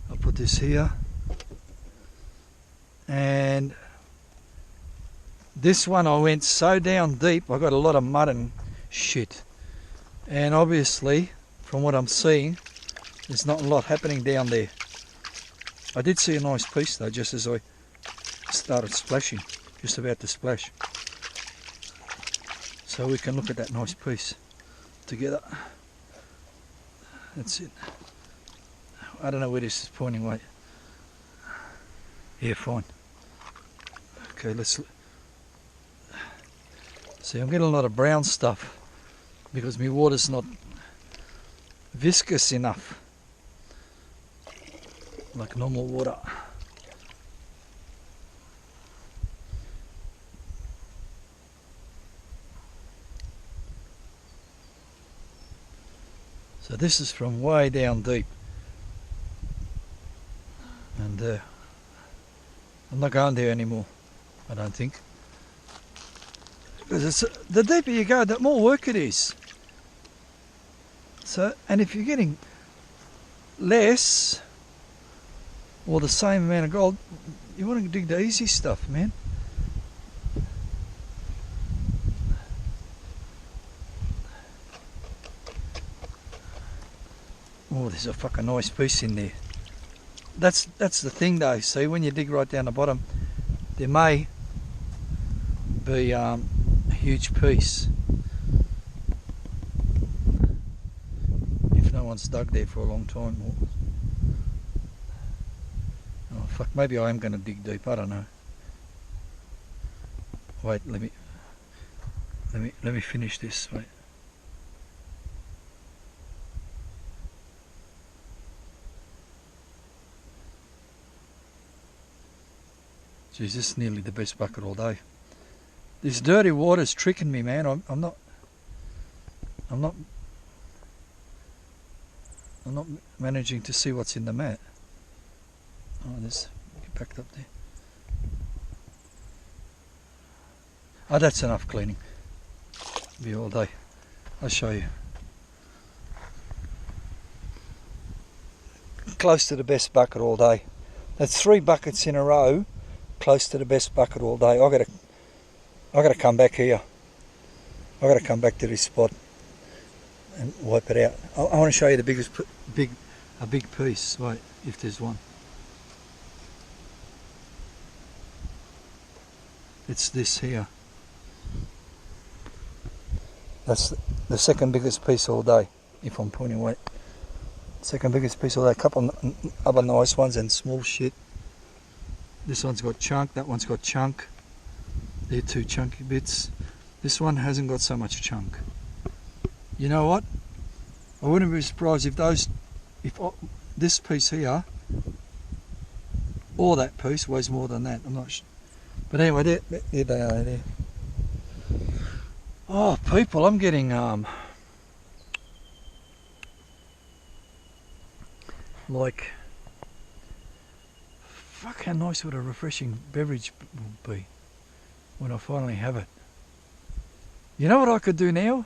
I'll put this here, and this one I went so down deep, I got a lot of mud and shit, and obviously from what I'm seeing there's not a lot happening down there. I did see a nice piece though just as I started splashing, just about to splash, so we can look at that nice piece together. That's it. I don't know where this is pointing. Wait. Yeah, fine. Okay, let's see. I'm getting a lot of brown stuff because my water's not viscous enough like normal water. So this is from way down deep, and I'm not going there anymore, I don't think, because the deeper you go, the more work it is. So, and if you're getting less or the same amount of gold, you want to dig the easy stuff, man. Oh, there's a fucking nice piece in there. That's the thing though, see, when you dig right down the bottom, there may be a huge piece if no one's dug there for a long time. Oh fuck, maybe I am going to dig deep, I don't know. Wait, let me finish this. Wait. Jeez, this is nearly the best bucket all day. This dirty water's tricking me, man. I'm not managing to see what's in the mat. Oh, this get backed up there. Oh, that's enough cleaning. Be all day. I'll show you. Close to the best bucket all day. That's 3 buckets in a row. Close to the best bucket all day. I gotta come back here. I gotta come back to this spot and wipe it out. I want to show you the big piece. Wait, if there's one. It's this here. That's the second biggest piece all day. If I'm pointing, wait. Second biggest piece all day. A couple other nice ones and small shit. This one's got chunk, that one's got chunk. They're 2 chunky bits. This one hasn't got so much chunk. You know what? I wouldn't be surprised if this piece here or that piece weighs more than that. I'm not sure. But anyway, there they are there. Oh, people, I'm getting like, fuck, how nice would a refreshing beverage will be when I finally have it. You know what I could do now?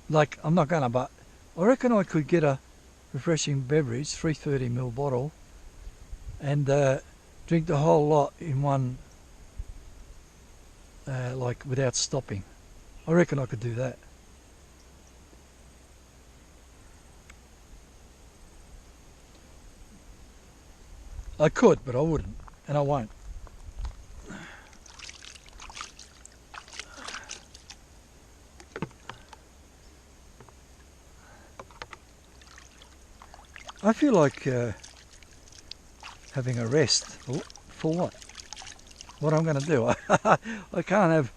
Like, I'm not gonna, but I reckon I could get a refreshing beverage, 330ml bottle, and drink the whole lot in one, like without stopping. I reckon I could do that. I could, but I wouldn't, and I won't. I feel like having a rest. For what? What I'm going to do? I can't have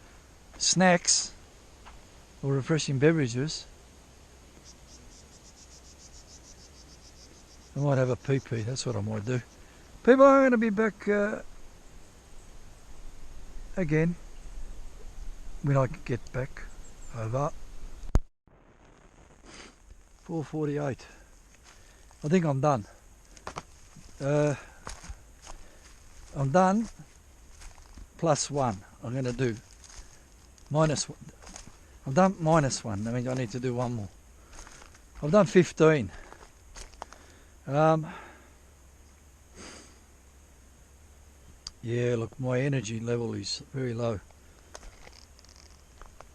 snacks or refreshing beverages. I might have a pee-pee, that's what I might do. People, I'm going to be back again when I get back. Over. 4:48. I think I'm done. I'm done. +1. I'm going to do -1. I've done -1. That means I need to do one more. I've done 15. Yeah, look, my energy level is very low.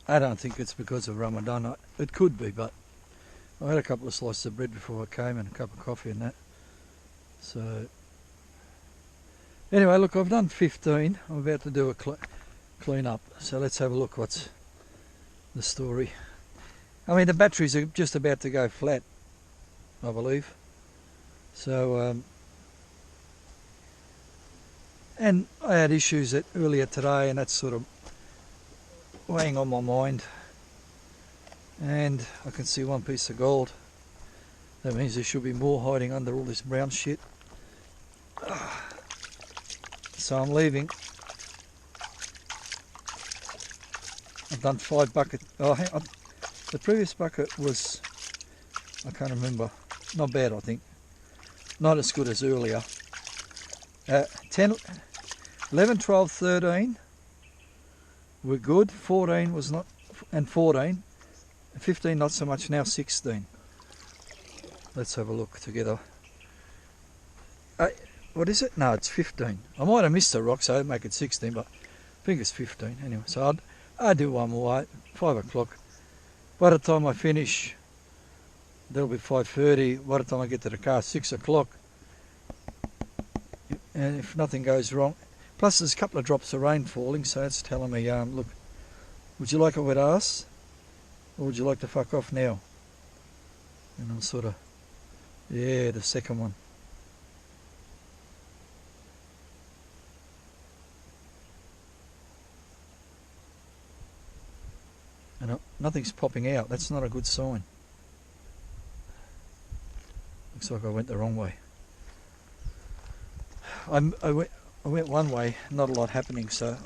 I don't think it's because of Ramadan. It could be, but I had a couple of slices of bread before I came and a cup of coffee and that. So, anyway, look, I've done 15. I'm about to do a clean up. So let's have a look what's the story. I mean, the batteries are just about to go flat, I believe. So, and I had issues earlier today, and that's sort of weighing on my mind. And I can see one piece of gold. That means there should be more hiding under all this brown shit. So I'm leaving. I've done 5 buckets. Oh, hang on. The previous bucket was, I can't remember. Not bad, I think. Not as good as earlier. 10, 11, 12, 13 were good. 14 was not, and 14. 15 not so much, now 16. Let's have a look together. What is it? No, it's 15. I might have missed a rock, so I'd make it 16, but I think it's 15. Anyway, so I'd do one more, 5 o'clock. By the time I finish, that'll be 5:30. By the time I get to the car, 6 o'clock. And if nothing goes wrong, plus there's a couple of drops of rain falling, so that's telling me, look, would you like a wet ass? Or would you like to fuck off now? And I'm sort of, yeah, the second one. And nothing's popping out. That's not a good sign. Looks like I went the wrong way. I went one way, not a lot happening, so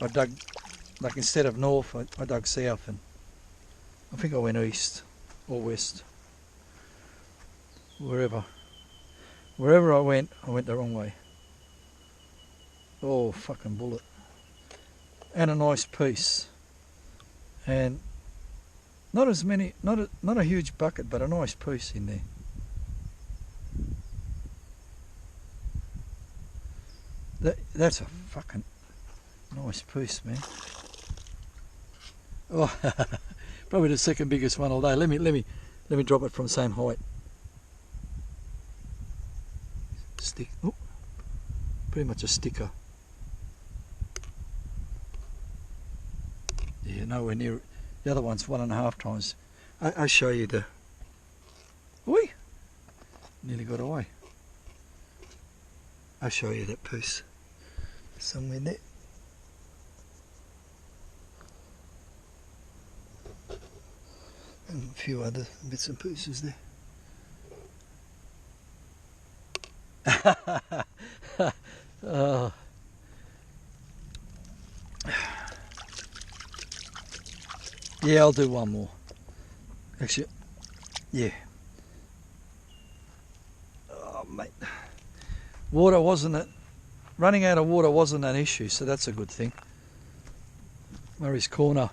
I dug, like instead of north, I dug south, and I think I went east or west. Wherever I went the wrong way. Oh, fucking bullet. And a nice piece. And not as many, not a huge bucket, but a nice piece in there. That's a fucking nice piece, man. Oh, probably the second biggest one all day. Let me drop it from the same height. Stick. Oh, pretty much a sticker. Yeah, nowhere near. The other one's 1.5 times. I'll show you the. Oi! Nearly got away. I'll show you that piece. Somewhere there. And a few other bits and pieces there. Oh. Yeah, I'll do one more. Actually, yeah. Oh, mate. Water wasn't it? Running out of water wasn't an issue, so that's a good thing. Murray's Corner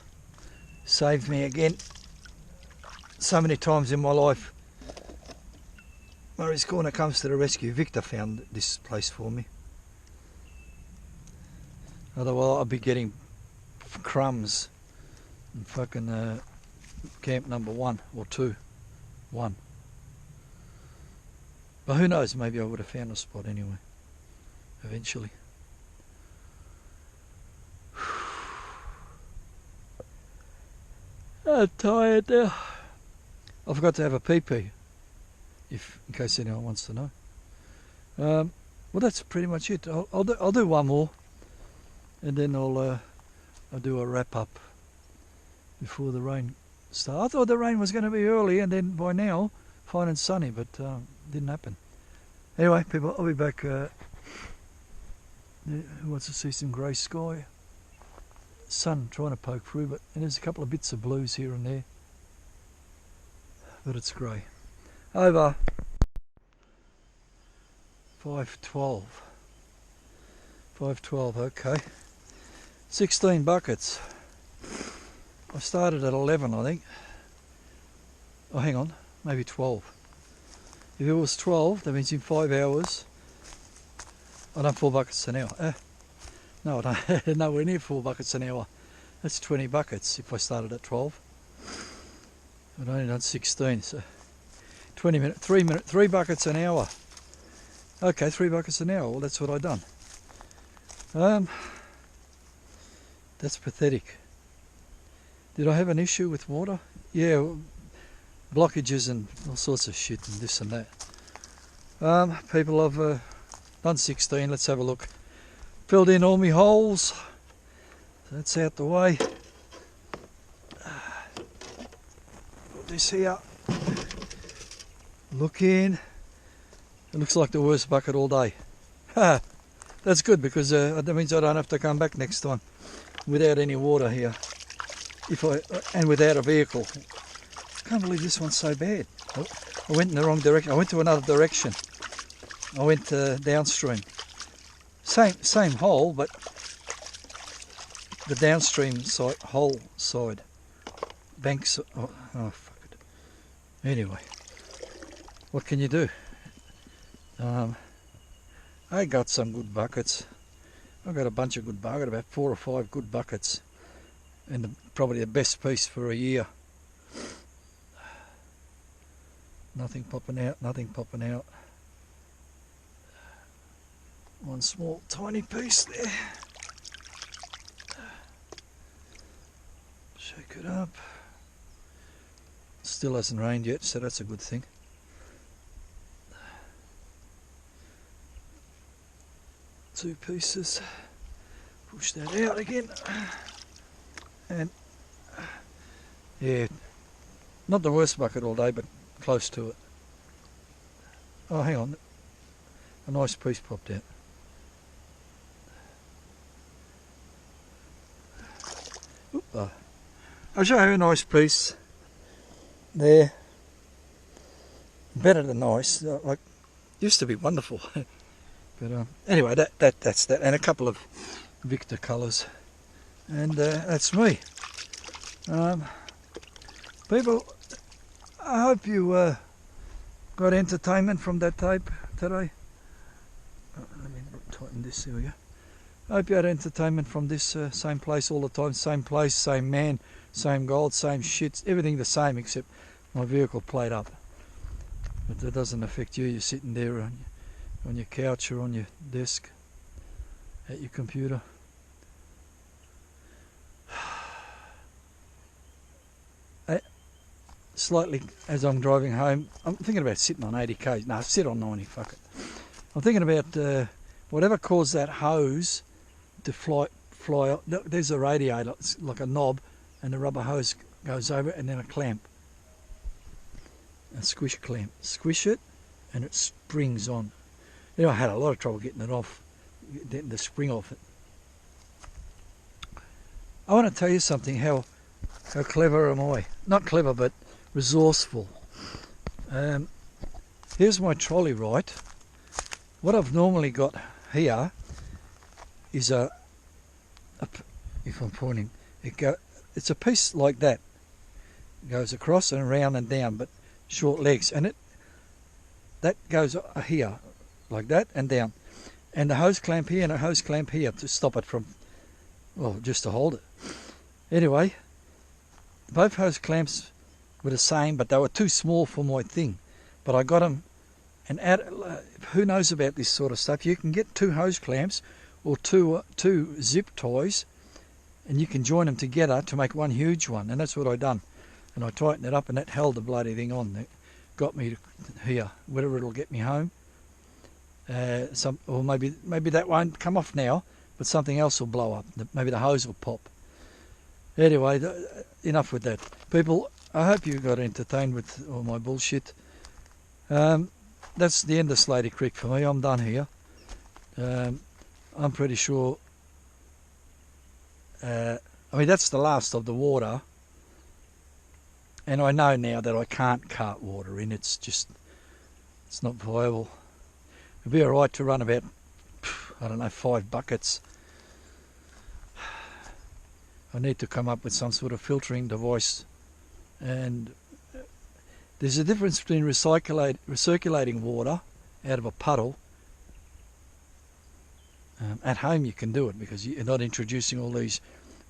saved me again. So many times in my life, Murray's Corner comes to the rescue. Victor found this place for me. Otherwise, I'd be getting crumbs in fucking camp number 1 or 2. 1. But who knows, maybe I would have found a spot anyway, eventually. I'm tired now. I forgot to have a pee-pee. in case anyone wants to know. Well, that's pretty much it. I'll do one more, and then I'll do a wrap up before the rain starts. I thought the rain was going to be early, and then by now fine and sunny, but didn't happen. Anyway, people, I'll be back. Who wants to see some grey sky? Sun trying to poke through, but and there's a couple of bits of blues here and there, but it's grey. Over. 5:12. 5:12. Okay. 16 buckets. I started at 11, I think. Oh, hang on, maybe 12. If it was 12, that means in 5 hours. I done 4 buckets an hour. No, I don't. Nowhere near 4 buckets an hour. That's 20 buckets if I started at 12. I'd only done 16, so 20 minutes, 3 buckets an hour. Okay, 3 buckets an hour. Well, that's what I done. That's pathetic. Did I have an issue with water? Yeah, blockages and all sorts of shit and this and that. People, I've done 16. Let's have a look. Filled in all my holes. That's out the way. Put this here. Look in. It looks like the worst bucket all day. That's good, because that means I don't have to come back next time without any water here. And without a vehicle. I can't believe this one's so bad. I went in the wrong direction. I went to another direction. I went downstream. Same hole, but the downstream side, hole side, banks. Oh fuck it. Anyway, what can you do? I got some good buckets. I got a bunch of good buckets. I got about 4 or 5 good buckets, and probably the best piece for a year. Nothing popping out. Nothing popping out. One small tiny piece there. Shake it up. Still hasn't rained yet, so that's a good thing. Two pieces. Push that out again. And yeah, not the worst bucket all day, but close to it. Oh, hang on. A nice piece popped out. I'll show you a nice piece there. Better than nice. Like, used to be wonderful. But anyway, that's that, and a couple of Victor colours, and that's me. People, I hope you got entertainment from that tape today. Let me tighten this. Here we go. I hope you had entertainment from this. Same place all the time, same place, same man, same gold, same shit, everything the same except my vehicle played up. But that doesn't affect you. You're sitting there on your couch or on your desk at your computer. Slightly, as I'm driving home, I'm thinking about sitting on 80 k's. No, sit on 90, fuck it. I'm thinking about whatever caused that hose to fly. There's a radiator, it's like a knob, and the rubber hose goes over it, and then a clamp. A squish clamp. Squish it, and it springs on. You know, I had a lot of trouble getting it off, getting the spring off it. I want to tell you something, how clever am I? Not clever, but resourceful. Here's my trolley, right? What I've normally got here is if I'm pointing, it's a piece like that. It goes across and around and down, but short legs, and that goes here, like that, and down. And the hose clamp here and a hose clamp here to stop it from, well, just to hold it. Anyway, both hose clamps were the same, but they were too small for my thing. But I got them, and who knows about this sort of stuff? You can get 2 hose clamps or two zip ties, and you can join them together to make one huge one. And that's what I done. And I tightened it up, and that held the bloody thing on. got me here, whether it'll get me home. Or maybe that won't come off now, but something else will blow up. Maybe the hose will pop. Anyway, enough with that. People, I hope you got entertained with all my bullshit. That's the end of Slaty Creek for me. I'm done here. I'm pretty sure. I mean, that's the last of the water. And I know now that I can't cart water in. It's not viable. It'd be alright to run about, I don't know, 5 buckets. I need to come up with some sort of filtering device. And there's a difference between recirculating water out of a puddle. At home you can do it because you're not introducing all these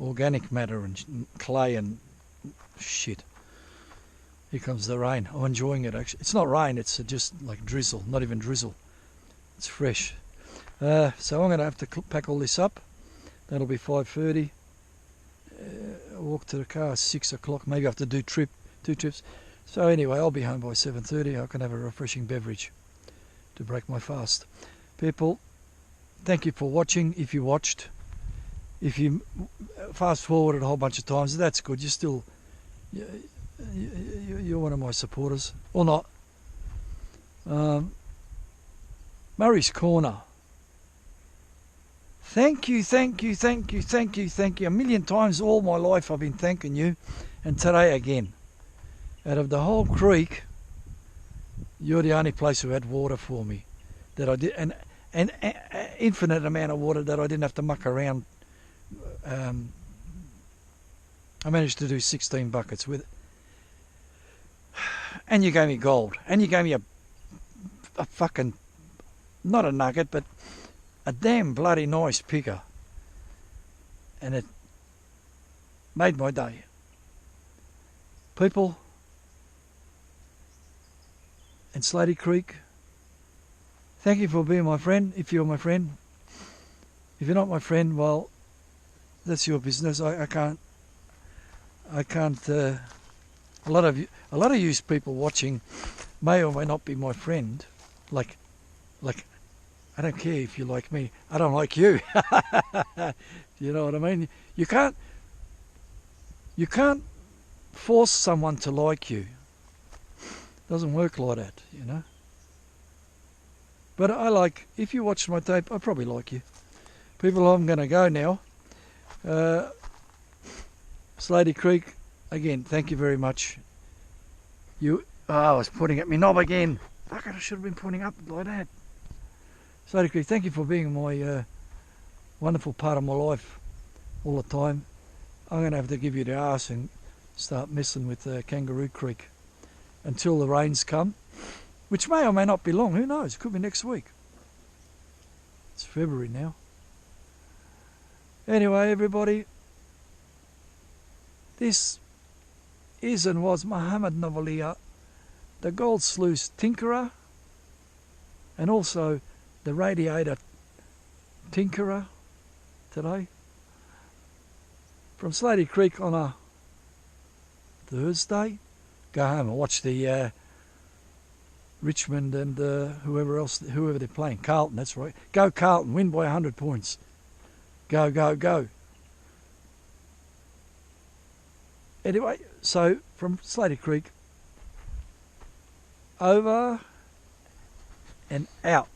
organic matter and clay and shit. Here comes the rain. I'm enjoying it actually. It's not rain, it's just like drizzle, not even drizzle. It's fresh. So I'm going to have to pack all this up. That'll be 5:30. Walk to the car 6 o'clock. Maybe I have to do 2 trips. So anyway, I'll be home by 7:30. I can have a refreshing beverage to break my fast. People, thank you for watching. If you watched, if you fast forwarded a whole bunch of times, that's good. You're still, you're one of my supporters, or not. Murray's Corner. Thank you, thank you, thank you, thank you, thank you. A million times all my life I've been thanking you, and today again. Out of the whole creek, you're the only place who had water for me that I did, and infinite amount of water that I didn't have to muck around. I managed to do 16 buckets with it. And you gave me gold. And you gave me a fucking, not a nugget, but a damn bloody nice picker. And it made my day. People in Slaty Creek, thank you for being my friend, if you're my friend. If you're not my friend, well, that's your business. I can't, a lot of you people watching may or may not be my friend. Like, I don't care if you like me. I don't like you. You know what I mean? You can't force someone to like you. It doesn't work like that, you know. But if you watch my tape, I probably like you. People, I'm going to go now. Slaty Creek, again, thank you very much. I was pointing at my knob again. Fuck it, I should have been pointing up like that. Slaty Creek, thank you for being my wonderful part of my life all the time. I'm going to have to give you the arse and start messing with Kangaroo Creek until the rains come, which may or may not be long. Who knows? It could be next week. It's February now. Anyway, everybody, this is and was Mohammed Navalia, the Gold Sluice Tinkerer, and also the Radiator Tinkerer today. From Slaty Creek on a Thursday. Go home and watch the Richmond and whoever they're playing. Carlton, that's right. Go Carlton, win by 100 points. Go, go, go. Anyway, so from Slaty Creek, over and out.